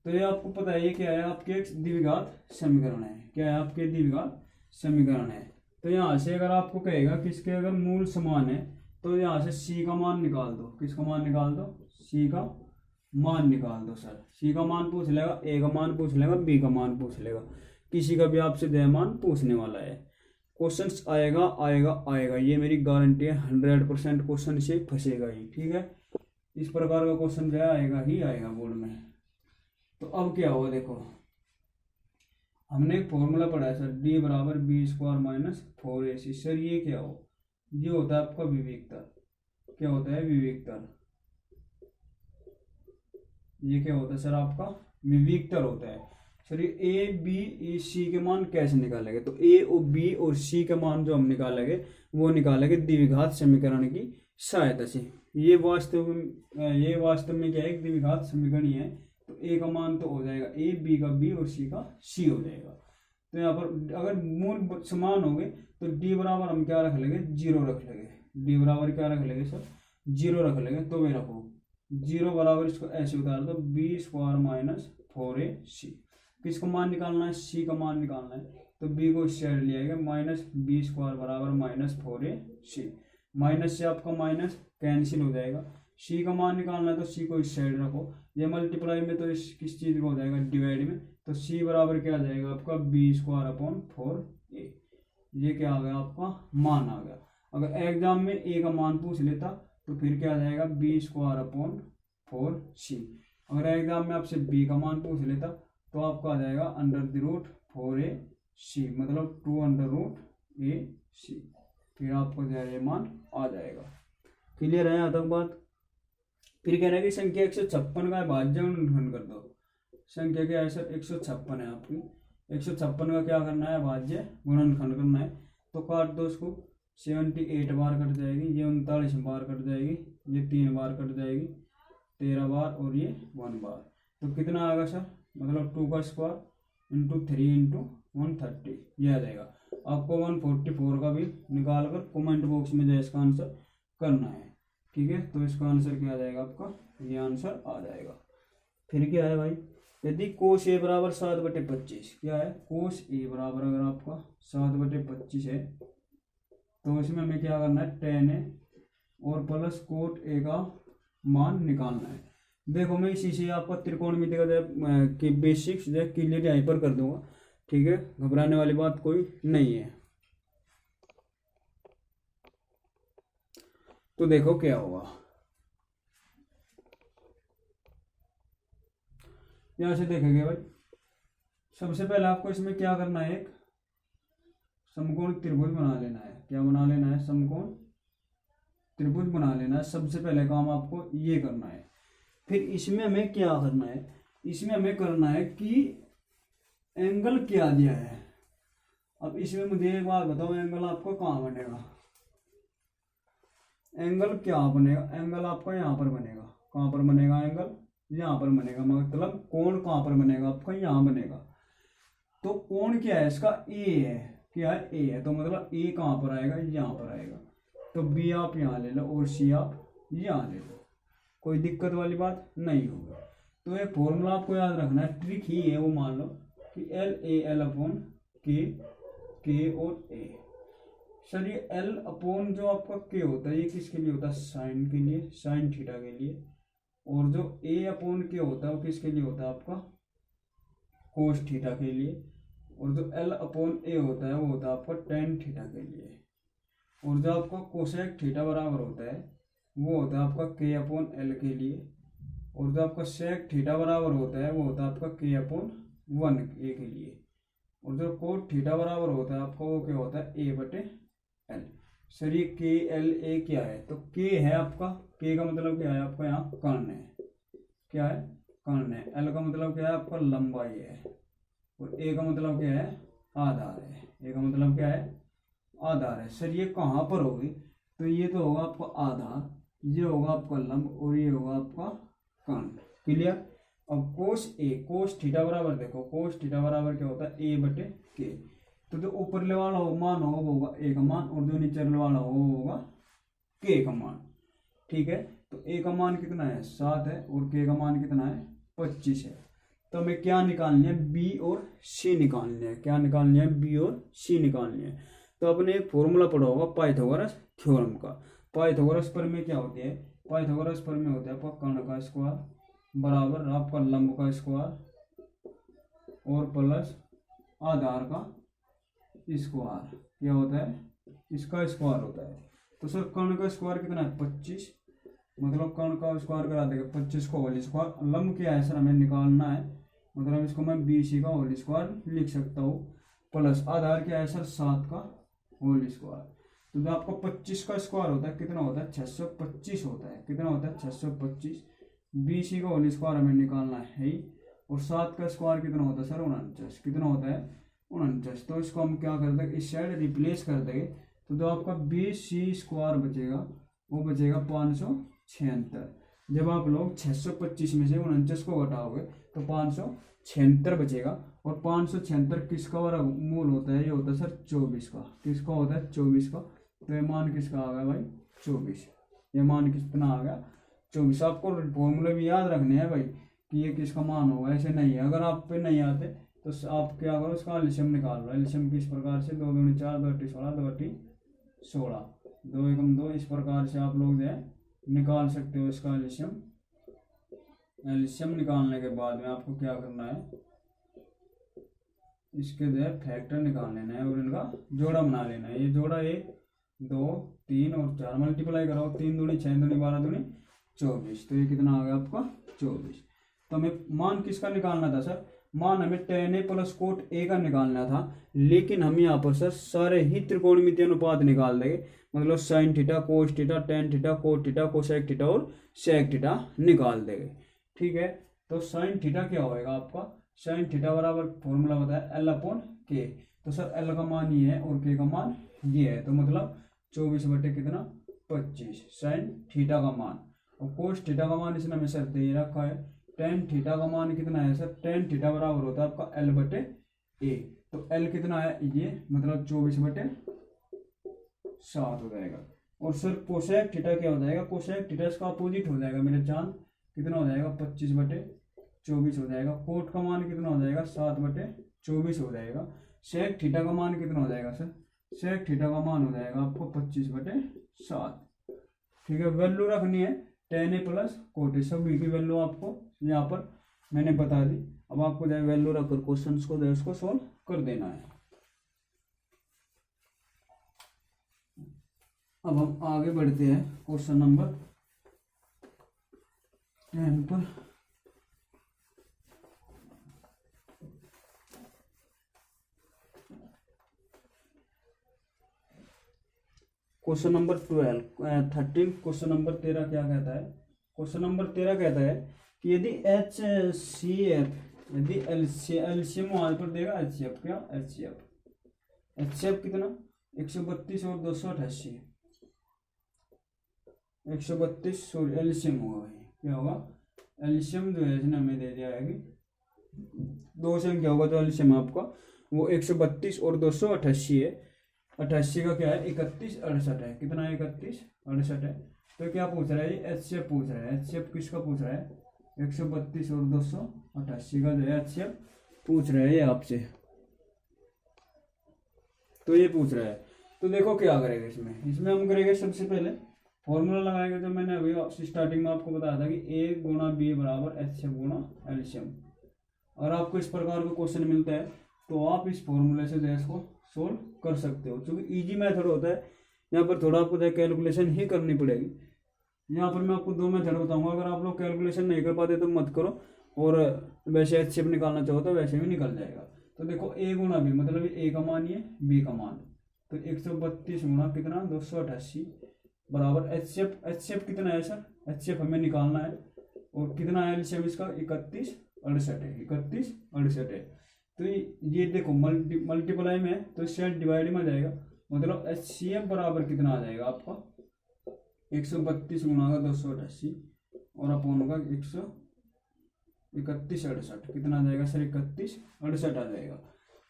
तो ये आपको पता है ये क्या है, आपके एक द्विघात समीकरण है। क्या है, आपके द्विघात समीकरण है। तो यहाँ से अगर आपको कहेगा कि इसके अगर मूल समान है तो यहाँ से c का मान निकाल दो। किसका मान निकाल दो, c का मान निकाल दो। सर c का मान पूछ लेगा, a का मान पूछ लेगा, b का मान पूछ लेगा, किसी का भी आपसे दे मान पूछने वाला है। क्वेश्चंस आएगा आएगा आएगा, ये मेरी गारंटी है, 100% क्वेश्चन से फंसेगा ही। ठीक है, इस प्रकार का क्वेश्चन जो आएगा ही आएगा बोर्ड में। तो अब क्या हुआ, देखो हमने एक फॉर्मूला पढ़ा है सर, d बराबर b² माइनस 4ac। सर ये क्या हो, ये होता है आपका विवेक तल। क्या होता है, विवेक तल। ये क्या होता है सर, आपका विवेक तल होता है। सर ये ए बी ई सी के मान कैसे निकालेंगे, तो ए और बी और सी के मान जो हम निकालेंगे वो निकालेंगे द्विघात समीकरण की सहायता से। ये वास्तव में क्या है, एक द्विघात समीकरण ही है। तो ए का मान तो हो जाएगा ए, बी का बी और सी का सी हो जाएगा। तो यहाँ पर अगर मूल समान होंगे तो डी बराबर हम क्या रख लेंगे, 0 रख लेंगे। डी बराबर क्या रख लेंगे सर, 0 रख लेंगे। तो मैं रखो 0 बराबर, इसको ऐसे उतार दो, b² माइनस 4ac। किसका मान निकालना है, c का मान निकालना है। तो b को इस साइड लिया गया, माइनस b² बराबर माइनस 4ac। माइनस से आपका माइनस कैंसिल हो जाएगा। c का मान निकालना है तो c को इस साइड रखो। ये मल्टीप्लाई में तो इस किस चीज को हो जाएगा, डिवाइड में। तो c बराबर क्या आ जाएगा आपका, b²/4a। ये क्या आ गया, आपका मान आ गया। अगर एग्जाम में a का मान पूछ लेता तो फिर क्या आ जाएगा, b²/4c। अगर एग्जाम में आपसे b का मान पूछ लेता तो आपका आ जाएगा √4ac, मतलब 2√ac। फिर आपको जो है ये मान आ जाएगा। क्लियर है यहाँ तक बात। फिर कह रहा है कि संख्या 156 का भाज्य गुणनखंड कर दो। संख्या क्या है सर, 156 है आपकी। 156 का क्या करना है, भाज्य गुणनखंड करना है। तो काट दो उसको, 78 बार कट जाएगी, ये 39 बार कट जाएगी, ये 3 बार कट जाएगी, 13 बार और ये 1 बार। तो कितना आएगा सर, मतलब 2 का स्क्वायर इंटू 3 इंटू 130, ये आ जाएगा। आपको 144 का भी निकाल कर कमेंट बॉक्स में जो इसका आंसर करना है, ठीक है। तो इसका आंसर क्या आ जाएगा आपका, ये आंसर आ जाएगा। फिर क्या है भाई, यदि कोस ए बराबर 7/25, क्या है, कोस ए बराबर अगर आपका 7/25 है तो इसमें हमें क्या करना है, tan ए और प्लस कोट ए का मान निकालना है। देखो मैं इसी से आपका त्रिकोणमिति का बेसिक्स जो क्लियर यहीं पर कर दूंगा, ठीक है, घबराने वाली बात कोई नहीं है। तो देखो क्या होगा, यहां से देखेंगे भाई, सबसे पहले आपको इसमें क्या करना है, एक समकोण त्रिभुज बना लेना है। क्या बना लेना है, समकोण त्रिभुज बना लेना है। सबसे पहले काम आपको ये करना है। फिर इसमें हमें क्या करना है, इसमें हमें करना है कि एंगल क्या दिया है। अब इसमें मुझे एक बात बताओ, एंगल आपको कहाँ बनेगा, एंगल क्या बनेगा, एंगल आपका यहाँ पर बनेगा। कहाँ पर बनेगा एंगल, यहाँ पर बनेगा। मतलब कोण कहाँ पर बनेगा आपका, यहाँ बनेगा। तो कोण क्या है इसका, ए है, क्या है, ए है। तो मतलब ए कहाँ पर आएगा, यहाँ पर आएगा। तो बी आप यहाँ ले लो और सी आप यहाँ ले लो, कोई दिक्कत वाली बात नहीं होगी। तो एक फॉर्मूला आपको याद रखना है, ट्रिक ही है वो, मान लो कि एल ए एल अपॉन के और ए। सर ये एल अपॉन जो आपका के होता है ये किसके लिए होता है, साइन के लिए, साइन थीटा के लिए। और जो ए अपॉन के होता है वो किसके लिए होता है आपका, कोस थीटा के लिए। और जो एल अपॉन ए होता है वो होता है आपका टेन थीटा के लिए। और जो आपका कोसेक थीटा बराबर होता है वो होता है आपका के अपॉन एल के लिए। और जो आपका सेक थीटा बराबर होता है वो होता है आपका के अपॉन 1 ए के लिए। और जो कोट थीटा बराबर होता है आपका वो क्या होता है, ए बटे एल। सर ये के एल ए क्या है, तो के है आपका, के का मतलब क्या है आपका, यहाँ कर्ण है, क्या है, कर्ण है। एल का मतलब क्या है आपका, लंबाई है। और ए का मतलब क्या है, आधार है। ए का मतलब क्या है, आधार है। सर ये कहाँ पर होगी, तो ये तो होगा आपका आधार, ये होगा आपका लंब और ये होगा आपका कर्ण। क्लियर। अब कोस ए, कोस थीटा बराबर देखो, कोस थीटा बराबर क्या होता है, ए बटे के। तो जो ऊपरले वाला मान होगा वो होगा ए का मान, और जो नीचे वाला होगा वो होगा के का मान, ठीक है। तो ए का मान कितना है, 7 है, और के का मान कितना है, 25 है। तो हमें क्या निकालनी है, बी और सी निकालनी है। क्या निकालनी है, बी और सी निकालनी है। तो आपने एक फॉर्मूला पढ़ा होगा पाइथागोरस थ्योरम का। पाइथागोरस पर में क्या होती है, पाइथागोरस पर में होता है आपका कर्ण का स्क्वायर बराबर आपका लंब का स्क्वायर और प्लस आधार का स्क्वायर। क्या होता है, इसका स्क्वायर होता है। तो सर कर्ण का स्क्वायर कितना है, 25। मतलब कर्ण का स्क्वायर करा देगा 25 को होल स्क्वायर। लंब क्या है सर, हमें निकालना है, मतलब इसको मैं बी सी का होल स्क्वायर लिख सकता हूँ। प्लस आधार क्या है सर, 7 का होल स्क्वायर। तो जो आपका 25 का स्क्वायर होता है कितना होता है, 625 होता है। कितना होता है, 625। बी सी का होल स्क्वायर हमें निकालना है ही। और 7 का स्क्वायर कितना होता है सर, 49। कितना होता है, 49। तो इसको हम क्या कर देंगे, इस साइड रिप्लेस कर देंगे। तो जो आपका बी सी स्क्वायर बचेगा वो बचेगा 576। जब आप लोग 625 में से 49 को घटाओगे तो 576 बचेगा। और 576 किसका वर्गमूल होता है, ये होता है सर 24 का। किसका होता है, 24 का। तो ये मान किसका आ गया भाई, 24। ये मान कितना आ गया, 24। आपको फॉर्मूले भी याद रखने हैं भाई कि ये किसका मान होगा, ऐसे नहीं है। अगर आप पे नहीं आते तो आप क्या करो, उसका एलसीएम निकाल लो। एलसीएम किस प्रकार से, 2 दूनी 4, 2 अट्ठी 16, 2 अट्ठी 16, 2 एकम 2। इस प्रकार से आप लोग जो है निकाल सकते हो इसका एलसीएम। एलसीएम निकालने के बाद में आपको क्या करना है, इसके जो है फैक्टर निकाल लेना है और इनका जोड़ा बना लेना है। ये जोड़ा 1 2 3 और 4 मल्टीप्लाई कराओ, 3 दूनी 6 दूनी 12 दूनी 24। तो ये कितना आ गया आपका, 24। तो हमें मान किसका निकालना था सर, मान हमें tan a plus cot A का निकालना था। लेकिन हम यहाँ पर सर सारे ही त्रिकोणमितीय अनुपात निकाल देंगे। मतलब sine theta, cos theta, tan theta, cot theta, cosec theta और सेक थीटा निकाल देंगे, ठीक है। तो साइन थीटा क्या होएगा आपका, साइन थीटा बराबर फॉर्मूला बताया एल अपॉन के। तो सर एल का मान ये है और के का मान ये है। तो मतलब 24 बटे कितना, 25 साइन थीटा का मान। और कोस थीटा का मान इसने हमें सर दे रखा है। टेन थीटा का मान कितना है सर, टेन थीटा बराबर होता है आपका एल बटे ए। तो एल कितना है ये, मतलब 24/7 हो जाएगा। और सर कोसेक थीटा क्या हो जाएगा, कोसेक थीटा इसका अपोजिट हो जाएगा मेरे जान, कितना हो जाएगा 25/24 हो जाएगा। कोट का मान कितना हो जाएगा 7/24 हो जाएगा। सेक थीटा का मान कितना हो जाएगा सर, सेक थीटा का मान हो जाएगा आपको 25/7। ठीक है, वैल्यू रखनी है tan a plus cot A, सभी की वैल्यू आपको यहाँ पर मैंने बता दी। अब आपको जो है वैल्यू रखकर क्वेश्चंस को जो है उसको सोल्व कर देना है। अब हम आगे बढ़ते हैं क्वेश्चन नंबर 10 पर। क्वेश्चन नंबर 13 क्वेश्चन नंबर 13 क्या कहता है, क्वेश्चन नंबर 13 कहता है कि यदि HCF, यदि एलसीएम वहां पर देगा HCF, क्या HCF कितना 132 और 288, 132 सॉरी एलसीएम होगा भाई, क्या होगा एलसीएम जो है इसने हमें दे दिया है कि दो संख्या होगा, जो एलसीएम आपका वो 132 और 288 है। 88 का क्या है 3168 है, कितना है 3168 है। तो क्या पूछ रहा है ये HCF पूछ रहा है, HCF किसका पूछ रहा है 132 और 288 का जो है HCF पूछ रहा है ये आपसे, तो ये पूछ रहा है। तो देखो क्या करेगा इसमें हम करेंगे सबसे पहले फॉर्मूला लगाएंगे, जो मैंने अभी स्टार्टिंग में आपको बताया था कि A गुणा B बराबर HCF गुणा एलसीएम। अगर आपको इस प्रकार का क्वेश्चन मिलता है तो आप इस फॉर्मूले से जो है इसको सोल्व कर सकते हो, क्योंकि इजी मेथड होता है। यहाँ पर थोड़ा आपको जो कैलकुलेशन ही करनी पड़ेगी। यहाँ पर मैं आपको दो मेथड बताऊंगा, अगर आप लोग कैलकुलेशन नहीं कर पाते तो मत करो, और वैसे HCF निकालना चाहो तो वैसे भी निकल जाएगा। तो देखो A गुणा B, मतलब A का मान ये B का मान, तो 132 गुणा कितना 288 बराबर HCF कितना है सर, HCF हमें निकालना है, और कितना है एलसीएम इसका 3168 है। तो ये देखो मल्टीप्लाई में है तो इससे डिवाइड में आ जाएगा, मतलब HCF बराबर कितना आ जाएगा आपका 132 गुणा का 288 और अपोन होगा 3168, कितना आ जाएगा सर 3168 आ जाएगा।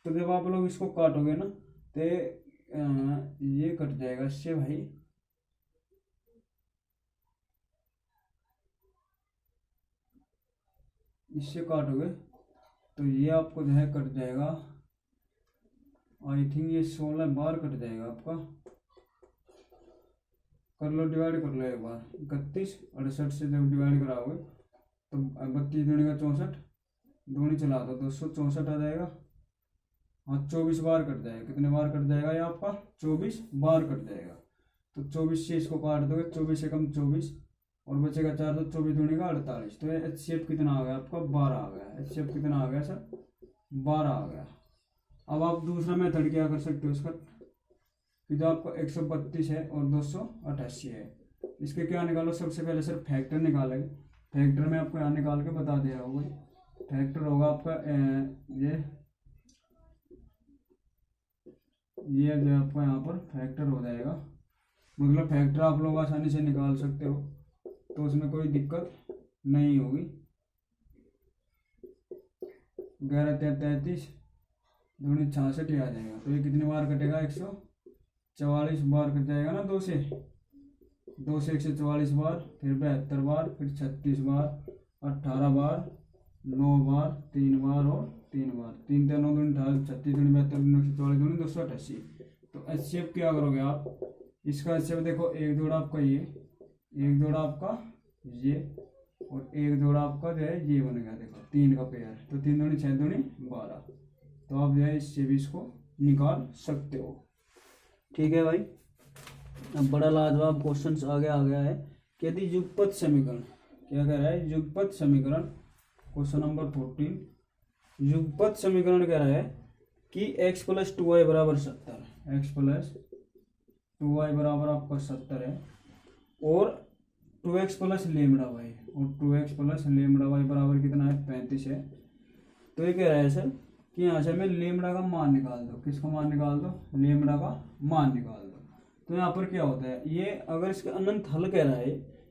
तो जब आप लोग इसको काटोगे ना तो ये कट जाएगा इससे भाई, इससे काटोगे तो ये आपको जो है कट जाएगा, आई थिंक ये 16 बार कट जाएगा आपका, कर लो डिवाइड कर लो एक बार, 3168 से जब डिवाइड कराओगे तो 32 दूनी का 64, दूनी चला दो 264 आ जाएगा। हाँ 24 बार कट जाएगा, कितने बार कट जाएगा ये आपका 24 बार कट जाएगा। तो 24 से इसको काट दोगे, 24 से कम 24 और बचेगा 4, तो 24 दूनी का 48। तो HCF कितना आ गया आपका 12 आ गया। HCF कितना आ गया सर 12 आ गया। अब आप दूसरा मेथड क्या कर सकते हो इसका, कि जो आपको 132 है और 288 है, इसके क्या निकालो सबसे पहले सर फैक्टर निकालेंगे। फैक्टर में आपको यहाँ निकाल के बता दे रहा हूँ, फैक्टर होगा आपका ये जो आपको यहाँ पर फैक्टर हो जाएगा, मतलब फैक्टर आप लोग आसानी से निकाल सकते हो, तो उसमें कोई दिक्कत नहीं होगी। 11 दूनी 66 ही आ जाएगा। तो ये कितनी बार कटेगा 144 बार कट जाएगा ना, 2 से 144 बार, फिर 72 बार, फिर 36 बार, 18 बार, 9 बार, 3 बार और 3 बार, 3 3 9 दूनी 18, 36 दूनी 72 दूनी 144 दूनी 288। तो HCF क्या करोगे आप, इसका HCF देखो एक जोड़ा आपका ये, एक जोड़ा आपका ये, और एक जोड़ा आपका जो है ये बनेगा, देखो 3 का पेयर, तो 3 दूनी 6 दूनी 12। तो आप जो है इससे भी इसको निकाल सकते हो। ठीक है भाई, अब बड़ा लाजवाब क्वेश्चन आ गया है कि यदि युगपत समीकरण, क्या कह रहा है युगपत समीकरण, क्वेश्चन नंबर 14, युगपत समीकरण कह रहा है कि x + 2y बराबर 70, x + 2y बराबर आपका 70 है, और 2x + λy, और 2x + λy बराबर कितना है 35 है। तो ये कह रहा है सर कि यहाँ से हमें लेमड़ा का मान निकाल दो, किसका मान निकाल दो, लेमड़ा का मान निकाल दो। तो यहाँ पर क्या होता है, ये अगर इसका अनंत हल कह रहा है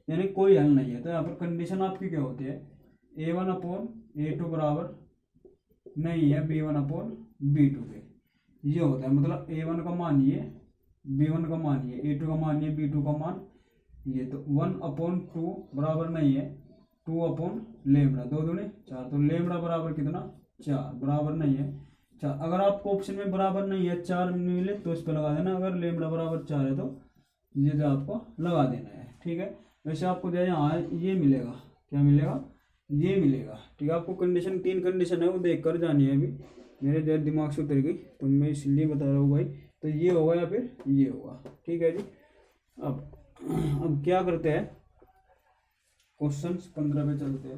यानी कोई हल नहीं है, तो यहाँ पर कंडीशन आपकी क्या होती है, A1/A2 बराबर नहीं है B1/A B2 पे। ये होता है मतलब A1 का मान ये, B1 का मान ये, A2 का मान ये, B2 का मान ये। तो 1/2 बराबर नहीं है 2/λ, 2 दूनी 4, तो लेमड़ा बराबर कितना 4, बराबर नहीं है 4। अगर आपको ऑप्शन में बराबर नहीं है 4 मिले तो इस पर लगा देना, अगर लेमड़ा बराबर 4 है तो ये जो आपको लगा देना है, ठीक है। वैसे आपको जो यहाँ ये मिलेगा, क्या मिलेगा, ये मिलेगा, ठीक है। आपको कंडीशन 3 कंडीशन है वो देख कर जानी है, अभी मेरे जो दिमाग से उतर गई तो मैं इसलिए बता रहा हूँ भाई। तो ये होगा या फिर ये होगा, ठीक है जी। अब क्या करते हैं, क्वेश्चन 15 पे चलते हैं।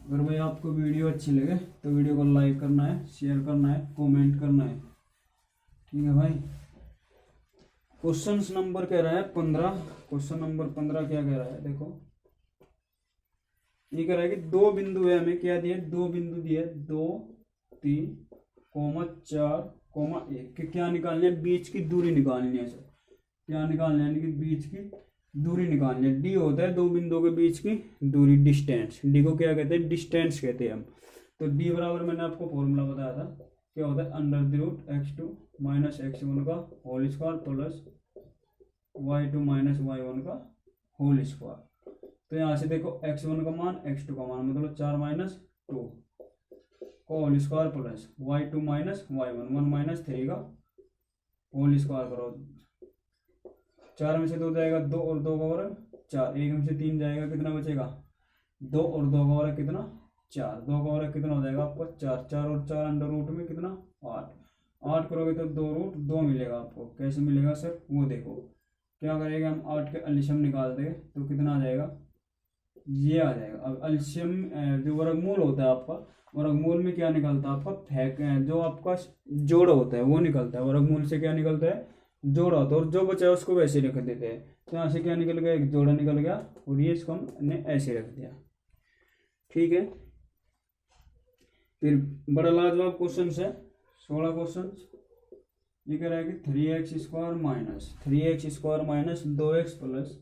अगर भाई आपको वीडियो अच्छी लगे तो वीडियो को लाइक करना है, शेयर करना है, कमेंट करना है, ठीक है भाई। क्वेश्चन नंबर कह रहा है 15, क्वेश्चन नंबर 15 क्या कह रहा है, देखो ये कह रहा है कि 2 बिंदु है, हमें क्या दिए, 2 बिंदु दिए 2, 3, 4, 1 के क्या निकालनी है, बीच की दूरी निकालनी है सर। क्या निकालनी है, यानी कि बीच की दूरी निकालनी है। डी होता है 2 बिंदुओं के बीच की दूरी, डिस्टेंस। डी को क्या कहते हैं, डिस्टेंस कहते हैं हम। तो डी बराबर मैंने आपको फॉर्मूला बताया था, क्या होता है, √x2 - x1 का whole square plus y2 - y1 का होल स्क्वायर। तो यहाँ से देखो x1 का मान x2 का मान मतलब 4 - 2 का whole square plus y2 - y1 1 - 3 का होल स्क्वायर करो। 4 में से 2 जाएगा 2 और 2 का वर्ग 4, 1 में से 3 जाएगा, कितना बचेगा 2 और 2 का वर्ग कितना 4, 2 का वर्ग कितना हो जाएगा आपका 4, 4 और 4 अंडर रूट में कितना 8, 8 करोगे तो 2√2 मिलेगा आपको। कैसे मिलेगा सर, वो देखो क्या करेगा, हम 8 के एलसीएम निकाल देंगे तो कितना आ जाएगा, ये आ जाएगा। अब एलसीएम जो वर्गमूल होता है आपका, वर्गमूल में क्या निकलता है आपका, फैक जो आपका जोड़ होता है वो निकलता है, वर्गमूल से क्या निकलता है, जोड़ा होता है, और जो बचा है उसको वैसे रख देते हैं। तो यहाँ से क्या निकल गया, एक जोड़ा निकल गया, और ये इसको हमने ऐसे रख दिया, ठीक है। फिर बड़ा लाजवाब क्वेश्चन है 16 क्वेश्चन। ये कह रहा है कि 3x² - 2x प्लस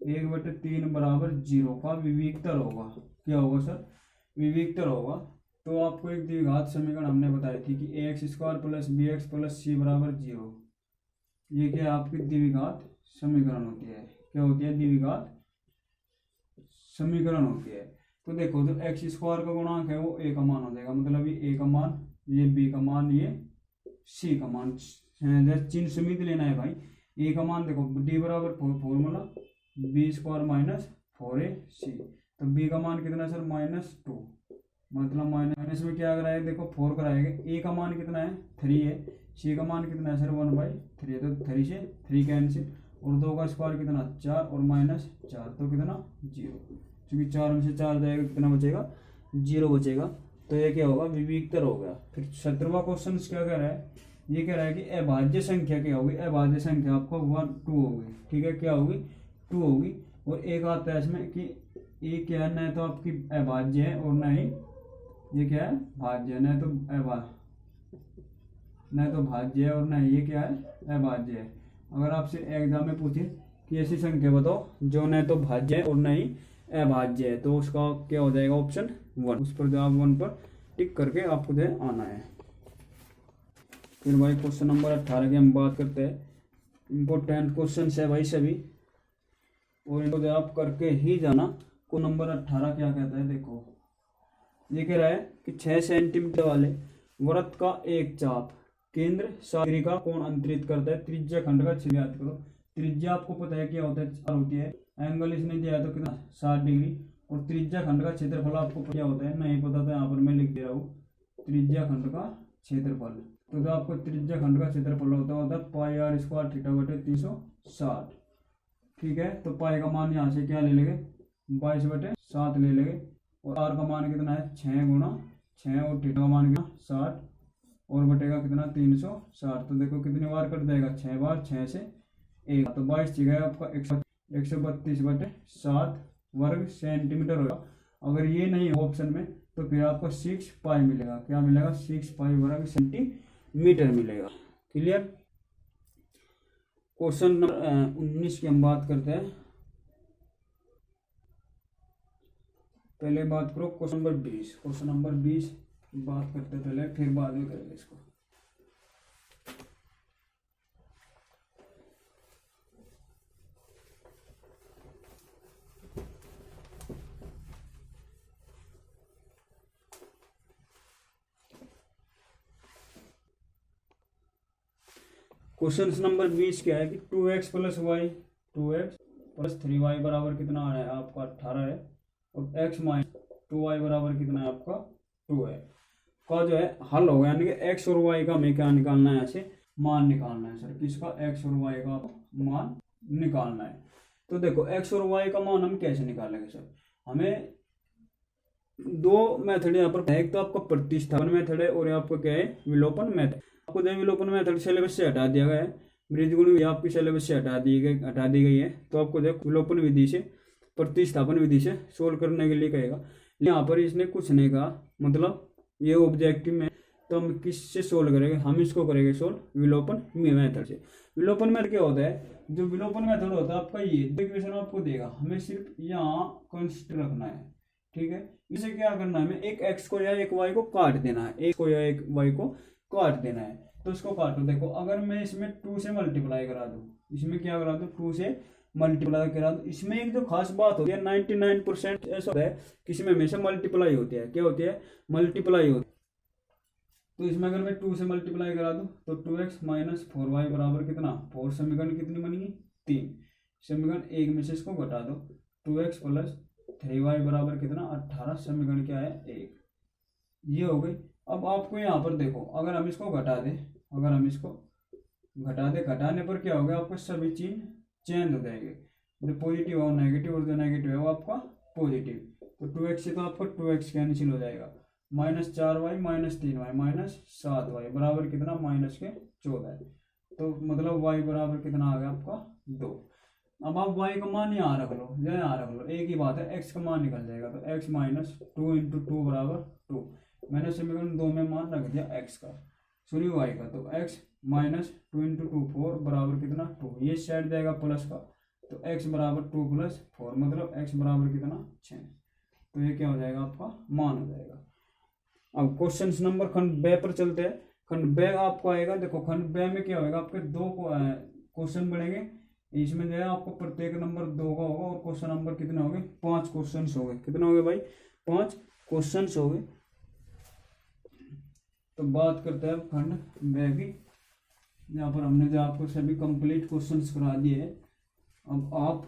1/3 बराबर 0 का विविक्तर होगा। क्या होगा सर, विविक्तर होगा। तो आपको एक द्विघात समीकरण हमने बताई थी कि ax² + bx + c बराबर 0। ये क्या आपकी द्विघात समीकरण होती है, क्या होती है, द्विघात समीकरण होती है। तो देखो जो x² का गुणांक है वो a का मान हो जाएगा, मतलब ये a का मान, ये b का मान, ये c का मान। चिन्ह समीत लेना है भाई। a का मान देखो d बराबर फॉर्मूला b² - 4ac, तो b का मान कितना है सर -2, मतलब माइनस में क्या कराएगा, देखो 4 कराएगा। a का मान कितना है 3 है, c का मान कितना है सर 1/3 है, तो 3 से 3 कैंसिल, और 2 का स्क्वायर कितना 4 और -4 तो कितना 0, क्योंकि 4 में से 4 जाएगा कितना बचेगा 0 बचेगा। तो ये क्या होगा, विविक्तर हो गया। फिर 17वां क्वेश्चन क्या कह रहा है, ये कह रहा है कि अभाज्य संख्या क्या होगी, अभाज्य संख्या आपको 1 2 होगी, ठीक है, क्या होगी 2 होगी। और एक आता है इसमें कि ये क्या है, न तो आपकी अभाज्य है और न ही ये क्या है भाज्य, न तो भाज्य है और न ये क्या है अभाज्य है। अगर आपसे एग्जाम में पूछे कि ऐसी संख्या बताओ जो न तो भाज्य है और न ही अभाज्य है, तो उसका क्या हो जाएगा ऑप्शन 1, उस पर जवाब 1 पर टिक करके आपको जो आना है। फिर भाई क्वेश्चन नंबर 18 की हम बात करते हैं। इम्पोर्टेंट क्वेश्चन है भाई सभी, और इनको जवाब करके ही जाना। को नंबर 18 क्या कहता है, देखो ये कह रहा है कि 6 सेंटीमीटर वाले वृत्त का एक चाप केंद्र 60 डिग्री का कोण अंतरित करता है, त्रिज्या खंड का क्षेत्र ज्ञात करो। त्रिज्या आपको पता है क्या होता है, 4 होती है, एंगल इसने दिया तो कितना 60 डिग्री, और त्रिज्या खंड का क्षेत्रफल आपको क्या होता है, नहीं पता, तो यहाँ पर मैं लिख दे रहा हूँ त्रिज्या खंड का क्षेत्रफल। तो जो आपको त्रिज्या खंड का क्षेत्रफल होता है πr² θ/360, ठीक है। तो पाई का मान यहाँ से क्या ले लेंगे 22/7 ले लेंगे, और आर का मान कितना है 6 × 6, और थीटा का मान कितना 60, और बटेगा कितना 360। तो देखो कितनी बार कट जाएगा 6 बार, 6 से 1, तो 22 जगह आपका 132/7 वर्ग सेंटीमीटर होगा। अगर ये नहीं हो ऑप्शन में तो फिर आपको 6 पाई मिलेगा, क्या मिलेगा 6 पाई वर्ग सेंटीमीटर मिलेगा। क्लियर। क्वेश्चन नंबर 19 की हम बात करते हैं। पहले बात करो क्वेश्चन नंबर 20। क्वेश्चन नंबर 20 बात करते पहले, फिर बाद में करेंगे इसको। क्वेश्चन नंबर 20 क्या है कि 2x plus Y, 2x plus 3y बराबर कितना है आपका 18 है, और x माइनस 2y बराबर कितना है आपका 2 है का जो है हल होगा। यानी कि x और y का हमें क्या निकालना है, ऐसे मान निकालना है सर। किसका? x और y का मान निकालना है। तो देखो x और y का मान हम कैसे निकालेंगे सर? हमें दो मेथड यहाँ पर, एक तो आपका प्रतिस्थापन मेथड है और आपका क्या है विलोपन मेथड। आपको जो विलोपन मेथड सिलेबस से हटा दिया गया है, बीजगुण आपकी सिलेबस से हटा दी गई है। तो आपको जो विलोपन विधि से प्रतिस्थापन विधि से सोल्व करने के लिए कहेगा। यहाँ पर इसने कुछ नहीं कहा, मतलब ये ऑब्जेक्टिव में, तो हम किससे सोल्व करेंगे? हम इसको करेंगे सोल्व विलोपन मेथड से। विलोपन मेथड क्या होता है? जो विलोपन मेथड होता है आपका, ये इक्वेशन आपको देगा, हमें सिर्फ यहाँ कंस्ट्रक्ट रखना है, ठीक है। इसे क्या करना है, हमें एक x को या एक y को काट देना है, एक को या एक y को काट देना है। तो इसको काटो। देखो अगर मैं इसमें 2 से मल्टीप्लाई करा दूं, इसमें क्या करा दूं 2 से मल्टीप्लाई करा दूं, इसमें एक जो खास बात होती है 99% ऐसा होता है कि इसमें हमेशा मल्टीप्लाई होती है। क्या होती है? मल्टीप्लाई होती है। तो इसमें अगर मैं 2 से मल्टीप्लाई करा दूं तो 2x माइनस 4y बराबर कितना 4। समीकरण कितनी बनेगी? 3। समीकरण 1 में से इसको घटा दो, 2x प्लस 3y बराबर कितना 18। समीकरण क्या है? 1। ये हो गई। अब आपको यहाँ पर देखो, अगर हम इसको घटा दें, अगर हम इसको घटा दें, घटाने पर क्या होगा? आपको सभी चीज चेंज हो जाएंगे, जो पॉजिटिव और नेगेटिव, और जो नेगेटिव है वो आपका पॉजिटिव। तो 2x से तो आपको 2x कैंसिल हो जाएगा, minus 4y minus 3y minus 7y बराबर कितना माइनस के 14। तो मतलब y बराबर कितना आ गया आपका 2। अब आप y का मान यहाँ रख लो, यहाँ रख लो, एक ही बात है, x का मान निकल जाएगा। तो x माइनस 2 इंटू 2 बराबर 2। मैंने समीकरण 2 में मान रख दिया x का, सॉरी y का। तो x माइनस 2 इंटू 2 4 बराबर कितना 2। ये साइड जाएगा प्लस का, तो x बराबर 2 प्लस 4 मतलब x बराबर कितना 6। तो ये क्या हो जाएगा? आपका मान हो जाएगा। अब क्वेश्चन नंबर खंड ब पर चलते हैं। खंड ब आपको आएगा, देखो खंड ब में क्या होगा? आपके 2 क्वेश्चन बढ़ेंगे, इसमें जो है आपको प्रत्येक नंबर 2 का होगा, और क्वेश्चन नंबर कितने हो गए? 5 क्वेश्चन हो गए। कितने हो गए भाई? 5 क्वेश्चन हो गए। तो बात करते हैं खंड ब की। यहाँ पर हमने जो आपको सभी कंप्लीट क्वेश्चंस करा दिए हैं, अब आप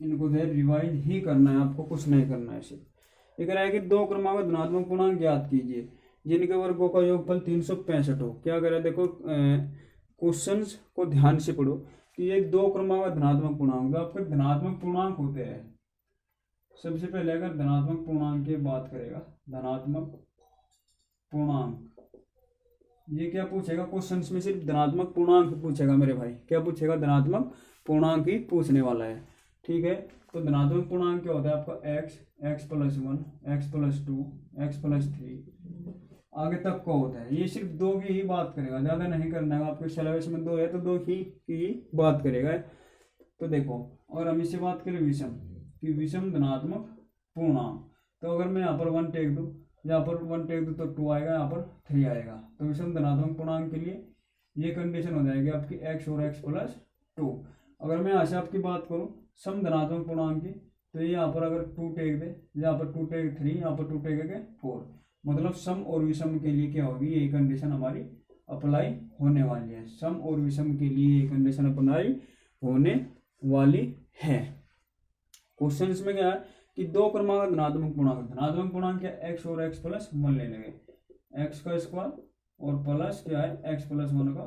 इनको जो है रिवाइज ही करना है, आपको कुछ नहीं करना है। सिर्फ ये कह रहा है कि 2 क्रमांक धनात्मक पूर्णांक ज्ञात कीजिए जिनके वर्गों का योगफल 365 हो। क्या कह रहा है? देखो क्वेश्चंस को ध्यान से पढ़ो कि ये 2 क्रमांक धनात्मक पूर्णांक, जो आपके धनात्मक पूर्णांक होते हैं, सबसे पहले अगर धनात्मक पूर्णांक की बात करेगा, धनात्मक पूर्णांक, ये क्या पूछेगा क्वेश्चंस में? सिर्फ धनात्मक पूर्णांक पूछेगा मेरे भाई। क्या पूछेगा? धनात्मक पूर्णांक ही पूछने वाला है, ठीक है। तो धनात्मक पूर्णांक क्या होता है आपका? x, x plus 1, x plus 2, x plus 3 आगे तक का होता है। ये सिर्फ 2 की ही बात करेगा, ज्यादा नहीं करना है। आपके सिलेबस में 2 है तो 2 की बात करेगा। तो देखो अगर हम इससे बात करें विषम, कि विषम धनात्मक पूर्णांक, तो अगर मैं यहाँ पर 1 टेक दूं, यहाँ पर 1 टेक दूं तो 2 आएगा, यहाँ पर 3 आएगा। तो विषम धनात्मक पूर्णांक के लिए ये कंडीशन हो जाएगी आपकी x और x प्लस 2। अगर मैं यहाँ से आपकी बात करूँ सम धनात्मक पूर्णांक की, तो ये यहाँ पर अगर 2 टेक दे, यहाँ पर 2 टेक 3, यहाँ पर 2 टेक 4, मतलब सम और विषम के लिए क्या होगी? ये कंडीशन हमारी अप्लाई होने वाली है। सम और विषम के लिए ये कंडीशन अप्लाई होने वाली है। क्वेश्चन में क्या है कि 2 क्रमांक धनात्मक पूर्णांक, धनात्मक पूर्णांक क्या? x और x प्लस 1 ले लेंगे, x का स्क्वायर और प्लस क्या है x प्लस 1 का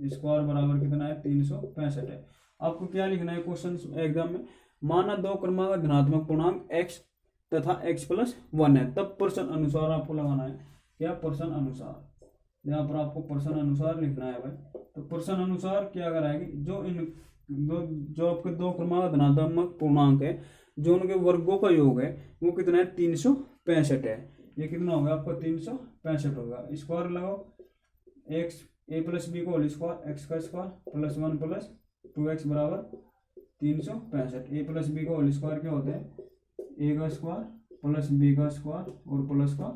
स्क्वायर बराबर कितना है? 365 है। आपको क्या लिखना है क्वेश्चन एग्जाम में? माना 2 क्रमांक धनात्मक पूर्णांक x तथा x प्लस 1 है, तब पर्सन अनुसार आपको लगाना है। क्या? पर्सन अनुसार। यहाँ पर आपको पर्सन अनुसार लिखना है भाई। तो पर्सन अनुसार क्या कराएगी? जो आपके 2 क्रमांक धनात्मक पूर्णांक है, जो उनके वर्गों का योग है वो कितना है? 365 है। ये कितना होगा आपको? 365 होगा। स्क्वायर लगाओ, x a प्लस बी को होल स्क्वायर, x का स्क्वायर प्लस 1 प्लस 2x बराबर 365। a प्लस बी को होल स्क्वायर क्या होता है? a का स्क्वायर प्लस बी का स्क्वायर और प्लस का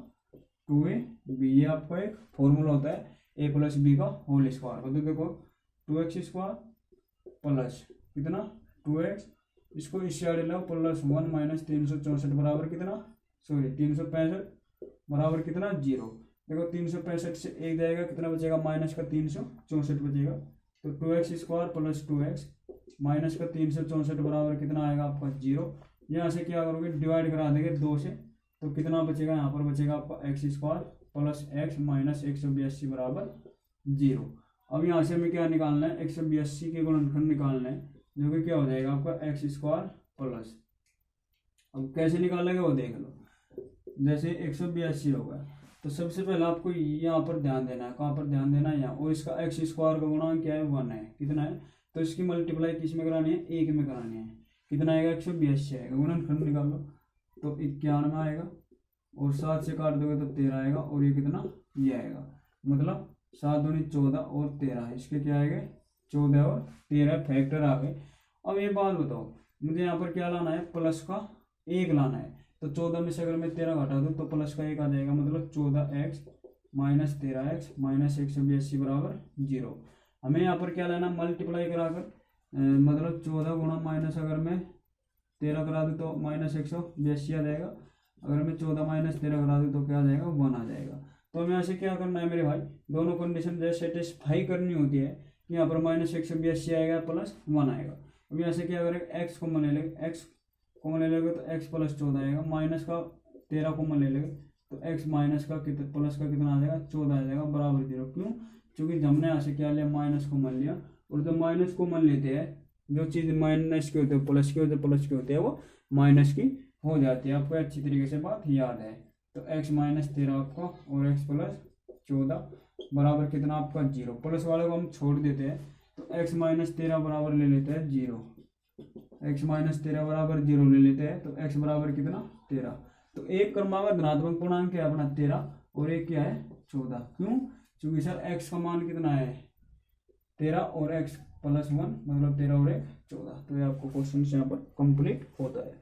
2ab। ये आपका एक फॉर्मूला होता है ए प्लस बी का होल स्क्वायर का। तो देखो 2x स्क्वायर प्लस कितना 2x, इसको इस साइड लो प्लस 1 माइनस 364 बराबर कितना, सॉरी 365 बराबर कितना 0। देखो 365 से एक जाएगा कितना बचेगा, माइनस का 364 बचेगा। तो 2x square plus 2x minus का 364 बराबर कितना आएगा आपका 0। यहाँ से क्या करोगे, डिवाइड करा देंगे 2 से, तो कितना बचेगा, यहाँ पर बचेगा आपका x square plus x minus 182 बराबर 0। अब यहाँ से हमें क्या निकालना है, 182 के गुणनखंड निकालना है, जो कि क्या हो जाएगा आपका एक्स स्क्वायर प्लस, अब कैसे निकालेंगे वो देख लो। जैसे 182 होगा तो सबसे पहले आपको यहाँ पर ध्यान देना है, कहाँ पर ध्यान देना है यहाँ, और इसका एक्स स्क्वायर का गुणांक क्या है 1 है, कितना है, तो इसकी मल्टीप्लाई किस में करानी है, 1 में करानी है, कितना आएगा 182 आएगा। गुणनखंड निकाल लो तो 91 आएगा, और 7 से काट दोगे तो 13 आएगा, और ये कितना ये आएगा, मतलब 7 दूनी 14 और 13, इसके क्या आएगा 14 और 13 फैक्टर आ गए। अब ये बात बताओ, मुझे यहाँ पर क्या लाना है, प्लस का 1 लाना है, तो 14 में से अगर मैं 13 घटा दूँ तो प्लस का 1 आ जाएगा, मतलब 14x माइनस 13x माइनस 182 बराबर 0। हमें यहाँ पर क्या लेना, मल्टीप्लाई कराकर, मतलब 14 गुणा माइनस अगर मैं 13 करा दूँ तो माइनस 182 आ जाएगा, अगर मैं 14 माइनस 13 करा दूँ तो क्या आ जाएगा 1 आ जाएगा। तो हमें यहाँ से क्या करना है मेरे भाई, दोनों कंडीशन जो सेटिस्फाई करनी होती है, कि यहाँ पर माइनस 182 आएगा प्लस 1 आएगा। अब यहाँ से क्या करेंगे, एक्स कॉमन ले लेंगे, एक्स कॉमन ले लेंगे तो एक्स प्लस 14 आएगा, माइनस का 13 कॉमन ले लेंगे तो एक्स माइनस का कितना प्लस का कितना आ जाएगा 14 आ जाएगा बराबर 0। क्यों, क्योंकि हमने यहाँ से क्या लिया, माइनस कॉमन लिया, और जब माइनस कॉमन लेते हैं, जो चीज़ माइनस के होते हैं प्लस के होते हैं, प्लस के होते हैं वो माइनस की हो जाती है। आपको अच्छी तरीके से बात याद है। तो x माइनस 13 आपका और x प्लस 14 बराबर कितना आपका 0। प्लस वाले को हम छोड़ देते हैं, तो x माइनस 13 बराबर ले लेते हैं 0, x माइनस 13 बराबर 0 ले लेते हैं, तो x बराबर कितना 13। तो एक क्रमांक धनात्मक पूर्णांक क्या है अपना 13, और एक क्या है 14। क्यों, क्योंकि सर x का मान कितना है 13 और x प्लस 1 मतलब 13 और 1 14। तो ये आपको क्वेश्चन यहाँ पर कंप्लीट होता है।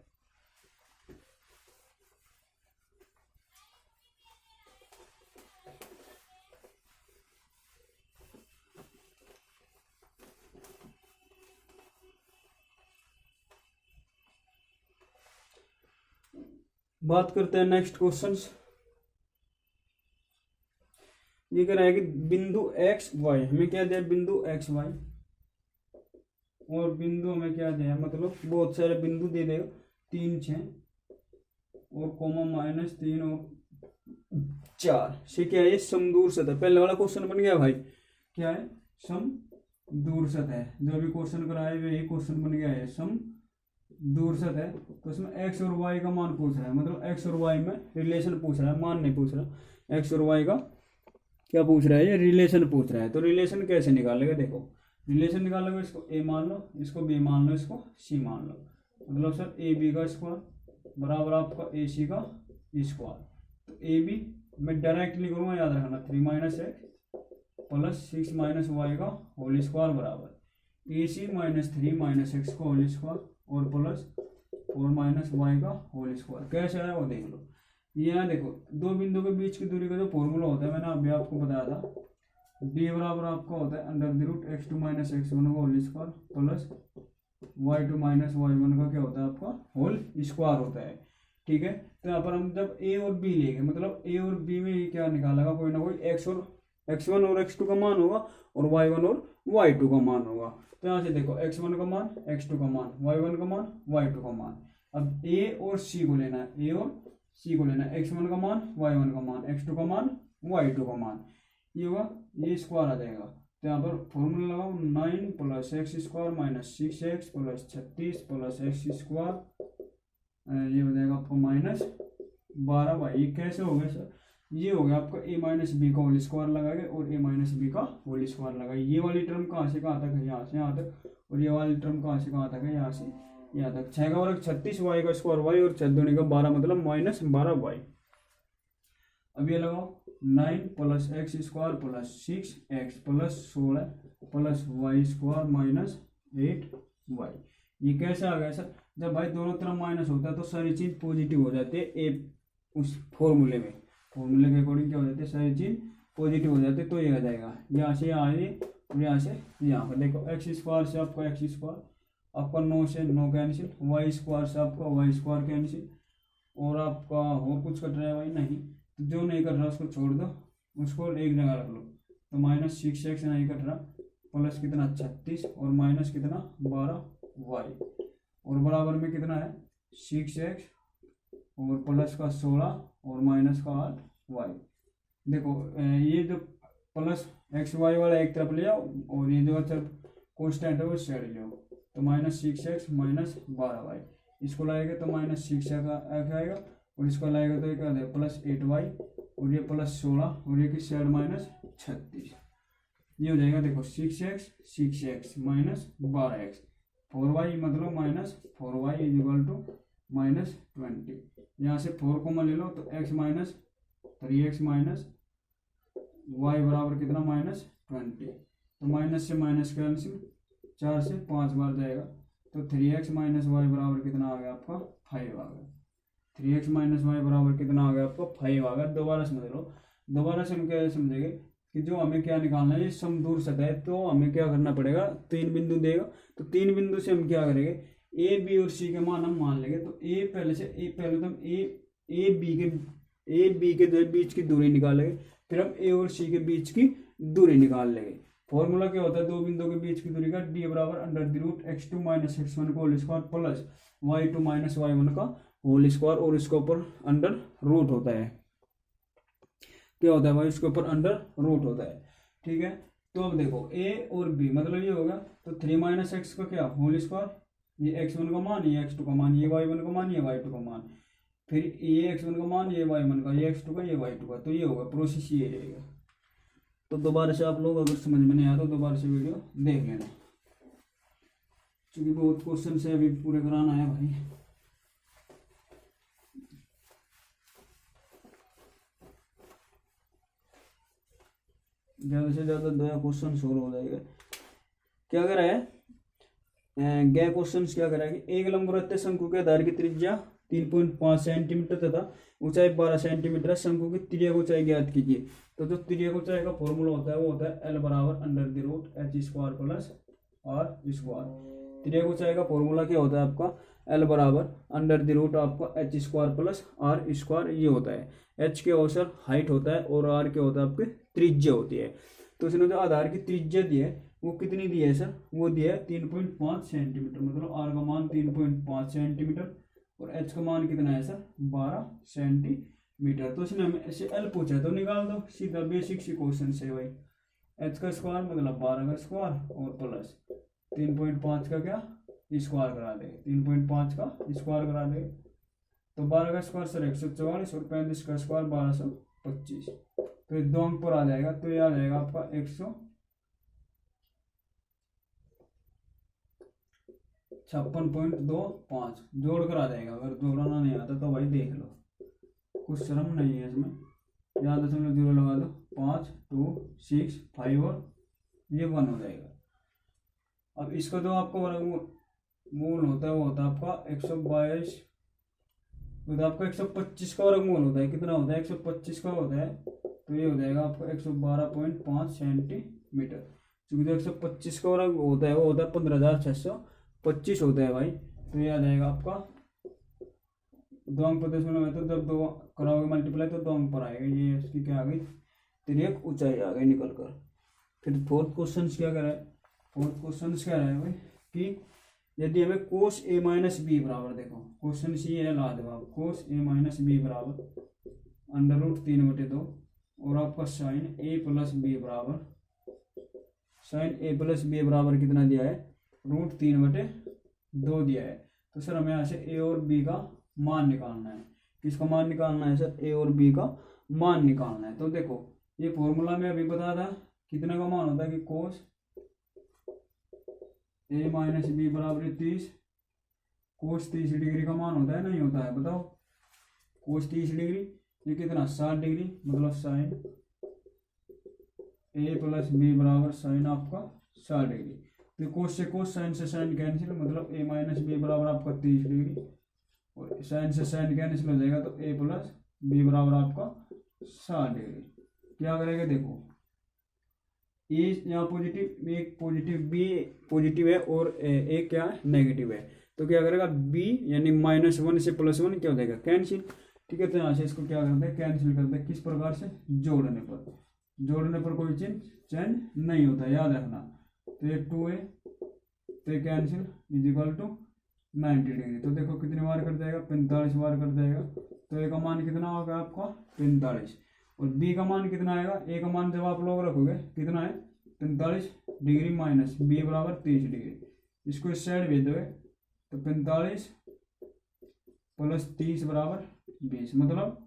बात करते हैं नेक्स्ट क्वेश्चन। ये कह रहा है कि बिंदु एक्स वाई, हमें क्या दिया बिंदु एक्स वाई, और बिंदु हमें क्या दिया, मतलब बहुत सारे बिंदु दे देगा 3 6 और कोमा माइनस 3 और 4 से क्या है समदूर सतह। पहले वाला क्वेश्चन बन गया भाई, क्या है समदूर सतह, जो भी क्वेश्चन कराया वही क्वेश्चन बन गया है समदूर सतह। तो इसमें एक्स और वाई का मान पूछ रहा है, मतलब एक्स और वाई में रिलेशन पूछ रहा है, मान नहीं पूछ रहा। एक्स और वाई का क्या पूछ रहा है, ये रिलेशन पूछ रहा है। तो रिलेशन कैसे निकालेगा, देखो रिलेशन निकालोगे, इसको ए मान लो, इसको बी मान लो, इसको सी मान लो, मतलब सर ए बी का स्क्वायर बराबर आपका ए सी का स्क्वायर। तो ए बी मैं डायरेक्टली करूँगा, याद रखना 3 minus x plus 6 minus y का होल स्क्वायर बराबर A C minus 3 minus x का होल स्क्वायर और प्लस 4 माइनस वाई का होल स्क्वायर। कैसे आया वो देख लो। यहाँ देखो दो बिंदु के बीच की दूरी का जो फॉर्मूला होता है, मैंने अभी आपको बताया था, डी बराबर आपका होता है under the root x2 minus x1 का whole square plus y2 minus y1 का क्या होता है आपका होल स्क्वायर होता है। ठीक है, तो यहाँ पर हम जब a और b लेंगे, मतलब a और b में ये क्या निकालेगा, कोई ना कोई x1 और x2 का मान होगा और y1 और y2 का मान होगा। तो यहाँ से देखो x1 का मान x2 का मान, y1 का मान y2 का मान। अब a और c को लेना है, a और c को लेना है, x1 का मान y1 का मान, x2 का मान y2 का मान, ये होगा ये स्क्वायर आ जाएगा। तो यहाँ पर फॉर्मूला लगाओ 9 plus x square minus 6x plus 36 plus x square, ये हो जाएगा आपको माइनस 12 भाई। ये कैसे हो गया सर, ये हो गया आपका a माइनस बी का होल स्क्वायर लगाएंगे और a माइनस बी का होल स्क्वायर लगाएंगे। ये वाली टर्म कहाँ से कहाँ तक है, यहाँ से यहाँ तक, और ये वाली टर्म कहाँ से कहाँ तक है, यहाँ से यहाँ तक। 6 का वर्ग 36 वाई का स्क्वायर वाई और 6 दूनी का 12 मतलब माइनस 12 वाई। अब ये लगाओ 9 plus x square plus 6x plus 16 plus y square minus 8y। ये कैसे आ गया सर, जब भाई दोनों तरफ माइनस होता है तो सारी चीज पॉजिटिव हो जाती है, ए उस फॉर्मूले में, फॉर्मूले के अकॉर्डिंग क्या हो जाती है, सारी चीज पॉजिटिव हो जाती है। तो ये आ जाएगा यहाँ से यहाँ आए और यहाँ से यहाँ पर। देखो एक्स स्क्वायर से आपका एक्स स्क्वायर, आपका 9 से 9 कैंसिल, वाई स्क्वायर से आपका वाई स्क्वायर कैंसिल, और आपका और कुछ कट रहा है भाई नहीं, तो जो नहीं कट रहा उसको छोड़ दो, उसको एक जगह रख लो। तो -6x नहीं कट रहा, प्लस कितना 36 और माइनस कितना 12y, और बराबर में कितना है 6x और प्लस का 16 और माइनस का 8y। देखो ये जो प्लस एक्स वाई वाला एक तरफ ले आओ और ये जो अचर कॉन्स्टेंट है वो साइड ले आओ। तो -6x माइनस 12y, इसको लाएगा तो -6x आएगा और इसको लाएगा तो ये क्या देगा +8y और ये +16 और ये किस साइड -36, ये हो जाएगा। देखो 6x माइनस 12x, 4y मतलब -4y इक्वल टू -20। यहाँ से 4 को ले लो तो x minus 3x minus y बराबर कितना -20। तो माइनस से माइनस कैंसिल, 4 से 5 बार जाएगा, तो 3x माइनस वाई बराबर कितना आ गया आपका 5 आ गया। 3x माइनस वाई बराबर कितना आ गया आपका 5 आ गया। दोबारा समझ लो, दोबारा से हम क्या समझेंगे कि जो हमें क्या निकालना है, ये समदूर सतह है, तो हमें क्या करना पड़ेगा, 3 बिंदु देगा, तो 3 बिंदु से हम क्या करेंगे, ए बी और सी के मान हम मान लेंगे। तो ए पहले तो हम ए बी के बीच की दूरी निकालेंगे, फिर हम ए और सी के बीच की दूरी निकाल लेंगे। फॉर्मूला क्या होता है, दो बिंदुओं के बीच की दूरी का, डी बराबर √x2 - x1 का whole square plus y2 - y1 का होल स्क्वायर, और इसके ऊपर अंडर रूट होता है। क्या होता है भाई, इसके ऊपर अंडर रूट होता है। ठीक है, तो अब देखो ए और बी मतलब ये होगा, तो 3 - x का क्या होल स्क्वायर, ये x1 का मान, ये x2 का मान, ये y1 का मान, ये y2 का मान, फिर ये x1 का मान, ये y1 का, ये x2 का, ये y2 का, तो ये होगा प्रोसेस, ये रहेगा। तो दोबारा से आप लोग अगर समझ में नहीं आया तो दोबारा से वीडियो देख लेना, क्योंकि बहुत क्वेश्चन से अभी पूरे कराना है भाई। ज़्यादा से ज़्यादा 2 क्वेश्चन सोल्व हो जाएगा। क्या करा है, गए क्वेश्चन क्या करा है कि एक लंबवृत्त शंकु के आधार की त्रिज्या 3.5 सेंटीमीटर तथा ऊंचाई 12 सेंटीमीटर है, शंकु की त्रिज्या ऊंचाई ज्ञात कीजिए। तो जो त्रिज्या ऊंचाई का फॉर्मूला होता है वो होता है L बराबर √h² प्लस r²। त्रिज्या ऊंचाई का फॉर्मूला क्या होता है आपका, L बराबर √ आपका h² प्लस r², ये होता है। h के अवसर हाइट होता है और r के होता है आपके त्रिज्या होती है। तो इसने जो आधार की त्रिज्या दी है वो कितनी दी है सर, वो दिया है 3.5 सेंटीमीटर, मतलब r का मान 3.5 सेंटीमीटर और h का मान कितना है सर 12 सेंटीमीटर। तो इसने हमें ऐसे L पूछा तो निकाल दो, सीधा बेसिक सी क्वेश्चन से भाई, h का स्क्वायर मतलब 12 का स्क्वायर और प्लस 3.5 का क्या स्क्वायर करा देंगे, 3.5 का स्क्वायर करा देंगे। तो 12 का स्क्वायर सर 144 और 35 का स्क्वायर 1225, तो ये 2 अंक पर आ जाएगा, तो ये आ जाएगा आपका 156.25 जोड़ कर आ जाएगा। अगर जोड़ना नहीं आता तो भाई देख लो, कुछ शर्म नहीं है इसमें, यहाँ 0.0 लगा दो, 5 2 6 5 और ये 1 हो जाएगा। अब इसका जो आपका वर्गमूल होता है वो होता है आपका 122, तो आपका 125 का वर्गमूल होता है, कितना होता है 125 का होता है, तो ये हो जाएगा आपका 112.5 सेंटीमीटर। क्योंकि जो 125 का वर्ग होता है वो होता है 15,625 होता है भाई। तो ये आ जाएगा आपका 2 अंक पर दशमलव में, तो जब 2 कराओगे मल्टीप्लाई तो 2 अंक पर आएगा, ये इसकी क्या आ गई त्रिज्या ऊंचाई आ गई निकल कर। फिर फोर्थ क्वेश्चन क्या करा है, फोर्थ क्वेश्चन क्या है भाई कि यदि हमें cos a - b बराबर, देखो क्वेश्चन सी है लाजवाब, cos a - b बराबर √3/2 और आपका sin a + b बराबर, sin a + b बराबर कितना दिया है √3/2 दिया है। तो सर हमें यहाँ से a और b का मान निकालना है। किसका मान निकालना है सर, a और b का मान निकालना है। तो देखो ये फॉर्मूला में अभी बता था कितने का मान होता है कि cos a - b बराबर 30, कोस 30 डिग्री का मान होता है, नहीं होता है बताओ, कोस 30 डिग्री ये कितना 60 डिग्री, मतलब साइन a + b बराबर साइन आपका 60 डिग्री। तो कोस से कोस, साइन से साइन कैंसिल, मतलब a माइनस बी बराबर आपका 30 डिग्री, और साइन से साइन कैंसिल हो जाएगा तो a प्लस बी बराबर आपका 60 डिग्री। क्या करेंगे देखो, ए यहाँ पॉजिटिव, एक पॉजिटिव बी पॉजिटिव है और ए क्या है नेगेटिव है, तो क्या करेगा बी यानी -1 से +1 क्या हो जाएगा कैंसिल। ठीक है, तो यहाँ से इसको क्या करते हैं कैंसिल करते हैं, किस प्रकार से, जोड़ने पर। जोड़ने पर कोई चेंज नहीं होता, याद रखना। तो ये 2a तो ये cancel is equal to 90 degree. तो देखो कितनी बार कर जाएगा, 45 बार कर जाएगा। तो ए का मान कितना होगा आपका 45, और बी का मान कितना आएगा, ए का मान जब आप लोग रखोगे कितना है 45 डिग्री माइनस बी बराबर 30 डिग्री। इसको इस साइड भेज दोगे तो 45 + 30 बराबर 20, मतलब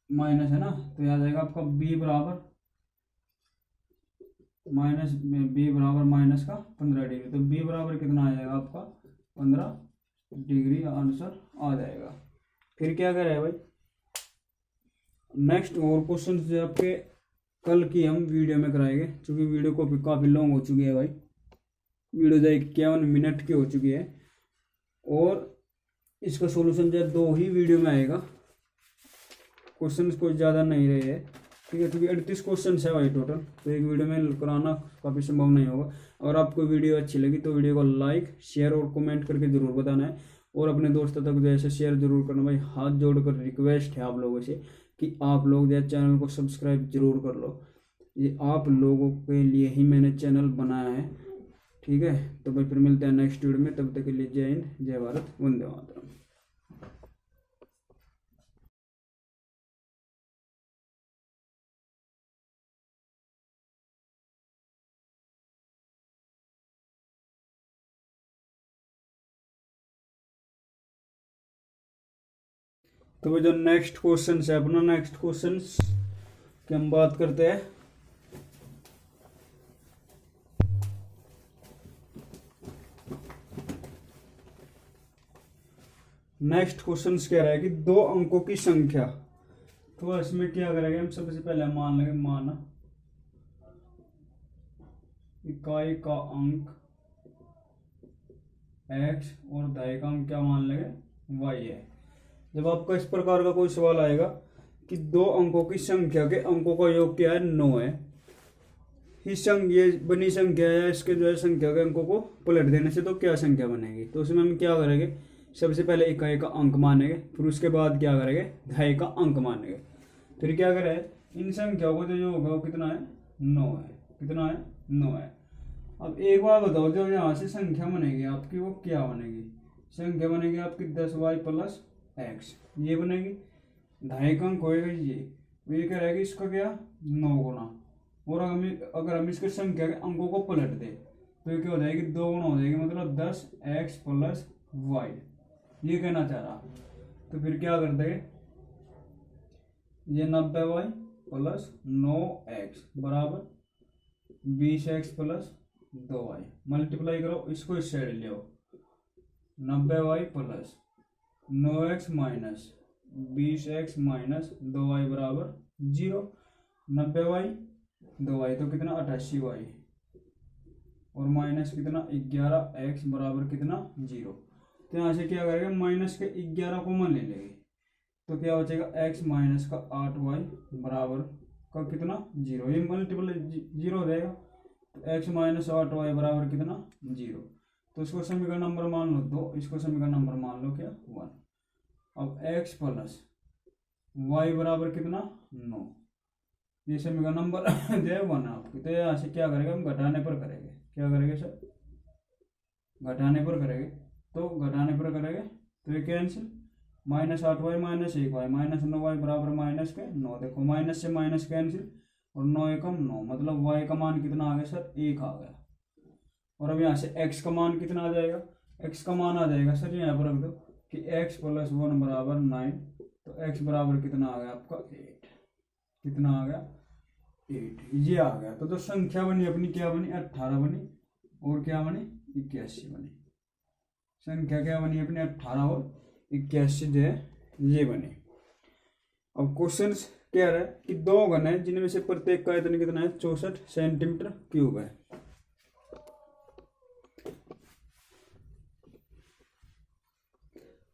माइनस है ना, तो यह आ जाएगा आपका बी बराबर माइनस का 15 डिग्री। तो बी बराबर कितना आ जाएगा आपका 15 डिग्री आंसर आ जाएगा। फिर क्या करें भाई, नेक्स्ट और क्वेश्चन जो आपके कल की हम वीडियो में कराएंगे, क्योंकि वीडियो को काफ़ी लॉन्ग हो चुकी है भाई, वीडियो जो 51 मिनट की हो चुकी है, और इसका सॉल्यूशन जो 2 ही वीडियो में आएगा, क्वेश्चन कोई ज़्यादा नहीं रहे है। ठीक है, क्योंकि 38 क्वेश्चन है भाई टोटल, तो एक वीडियो में कराना काफ़ी संभव नहीं होगा। अगर आपको वीडियो अच्छी लगी तो वीडियो को लाइक शेयर और कमेंट करके ज़रूर बताना है, और अपने दोस्तों तक जैसे शेयर जरूर करना भाई। हाथ जोड़कर रिक्वेस्ट है आप लोगों से कि आप लोग जो चैनल को सब्सक्राइब जरूर कर लो, ये आप लोगों के लिए ही मैंने चैनल बनाया है। ठीक है, तो भाई फिर मिलते हैं नेक्स्ट वीडियो में, तब तक के लिए जय हिंद, जय भारत, वंदे मातरम। तो भाई जो नेक्स्ट क्वेश्चन है अपना, नेक्स्ट क्वेश्चन की हम बात करते हैं। नेक्स्ट क्वेश्चन कह रहा है कि 2 अंकों की संख्या, तो इसमें क्या करेंगे हम, सबसे पहले मान लेंगे, मान इकाई का अंक x और दहाई का अंक क्या मान लेंगे y है। जब आपका इस प्रकार का कोई सवाल आएगा कि 2 अंकों की संख्या के अंकों का योग क्या है 9 है, इस ये बनी संख्या है, इसके जो है संख्या के अंकों को पलट देने से तो क्या संख्या बनेगी। तो उसमें हम क्या करेंगे, सबसे पहले इकाई का अंक मानेंगे, फिर उसके बाद क्या करेंगे दहाई का अंक मानेंगे, फिर क्या करें इन संख्याओं को जो होगा वो कितना है 9 है, कितना है 9 है। अब एक बार बताओ, जो यहाँ से संख्या बनेगी आपकी वो क्या बनेगी, संख्या बनेगी आपकी 10y + x, ये बनेगी। दहाई का अंक होएगा ये क्या रहेगा इसका क्या 9 गुना, और अगर हम इसके संख्या के अंकों को पलट दें तो ये क्या हो जाएगी 2 गुना हो जाएगी, मतलब 10x + y, ये कहना चाह रहा। तो फिर क्या कर देंगे, ये 90y + 9x बराबर 20x + 2y, मल्टीप्लाई करो, इसको इस साइड ले आओ, 90y + 9x - 20x - 2y बराबर 0, 90y 2y तो कितना 88y, और माइनस कितना 11x बराबर कितना 0। तो यहाँ से क्या करेंगे माइनस के 11 को मन ले लेंगे, तो क्या बचेगा x - 8y बराबर का कितना 0, ये मल्टीपल 0 हो जाएगा, तो x - 8y बराबर कितना 0। तो इसको समीकरण नंबर मान लो 2, इसको समीकरण नंबर मान लो क्या 1। अब x + y बराबर कितना 9, ये समीकरण नंबर जो है 1 आपकी। तो यहाँ से क्या करेंगे हम घटाने पर करेंगे, क्या करेंगे सर घटाने पर करेंगे, तो घटाने पर करेंगे तो ये कैंसिल, -8y - 1y - 9y बराबर -9, देखो माइनस से माइनस कैंसिल, और 9 एकम 9, मतलब y का मान कितना आ गया सर 1 आ गया। और अब यहाँ से x का मान कितना आ जाएगा, x का मान आ जाएगा सर यहाँ पर रख दो कि x + 1 बराबर 9, तो x बराबर कितना आ गया आपका 8, कितना आ गया 8, ये आ गया। तो जो संख्या बनी अपनी क्या बनी 18 बनी, और क्या बनी 81 बनी, संख्या क्या बनी अपनी 18 और 81 जो है ये बनी। अब क्वेश्चन कह रहा है कि 2 घन है जिनमें से प्रत्येक का आयतन कितना है 64 सेंटीमीटर क्यूब है।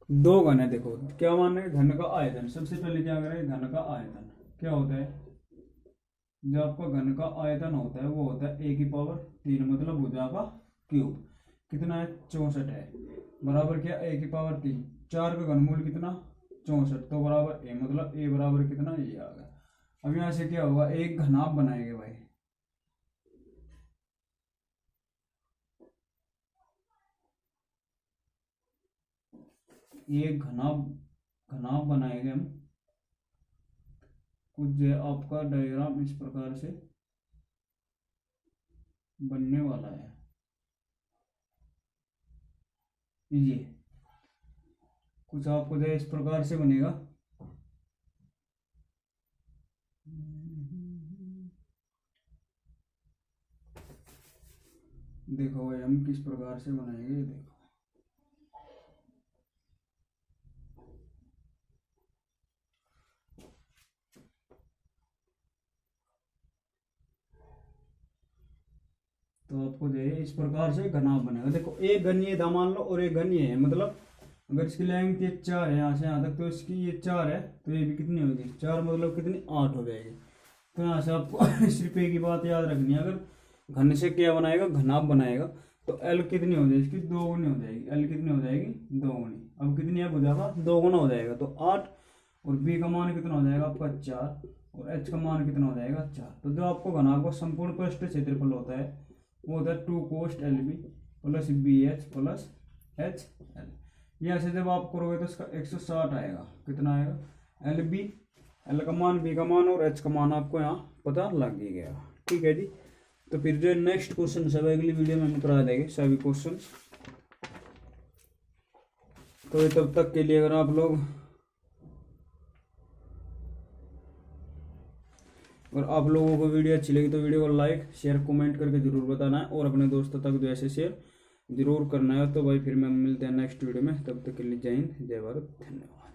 दो घन है। देखो क्या मान है, घन का आयतन। सबसे पहले क्या करें, घन का आयतन क्या होता है, जो आपका घन का आयतन होता है वो होता है a की पावर 3, मतलब भुजा का क्यूब। कितना है, 64 है, बराबर क्या, a की पावर 3। 4 का घनमूल कितना, 64, तो बराबर a, मतलब a बराबर कितना, ये आ गया। अब यहाँ से क्या होगा, एक घनाभ बनाएंगे भाई, एक घनाभ घनाभ बनाएंगे हम। कुछ जो आपका डायग्राम इस प्रकार से बनने वाला है, ये कुछ आपको जो इस प्रकार से बनेगा। देखो भाई हम किस प्रकार से बनाएंगे, देखो तो आपको जो है इस प्रकार से घनाभ बनेगा। देखो एक घन ये था मान लो, और एक घन ये है, मतलब अगर इसकी लेंथ ये 4 है यहाँ से यहाँ तक, तो इसकी ये 4 है, तो ये भी कितनी होगी, 4 मतलब कितनी, 8 हो जाएगी। तो यहाँ से आपको सिर्फ एक ही बात याद रखनी है, अगर घन से क्या बनाएगा, घनाभ बनाएगा, तो एल कितनी हो जाएगी, इसकी 2 गुनी हो जाएगी। एल कितनी हो जाएगी, 2 गुनी। अब कितनी है भुजा, 2 गुना हो जाएगा, तो 8। और बी का मान कितना हो जाएगा आपका 4, और एच का मान कितना हो जाएगा 4। तो जो आपको घनाभ का संपूर्ण पृष्ठ क्षेत्रफल होता है वो होता है 2 cost L B plus B H plus H L. यहाँ से जब आप करोगे तो इसका 160 आएगा। कितना आएगा, एल बी, एल का मान, बी का मान और एच का मान आपको यहाँ पता लग ही गया। ठीक है जी। तो फिर जो नेक्स्ट क्वेश्चन सब अगली वीडियो में हम करा देंगे सभी क्वेश्चन। तो तब तक के लिए अगर आप लोगों को वीडियो अच्छी लगी तो वीडियो को लाइक शेयर कमेंट करके जरूर बताना है, और अपने दोस्तों तक जो ऐसे शेयर जरूर करना है। तो भाई फिर मैं मिलते हैं नेक्स्ट वीडियो में, तब तक के लिए जय हिंद, जय भारत, धन्यवाद।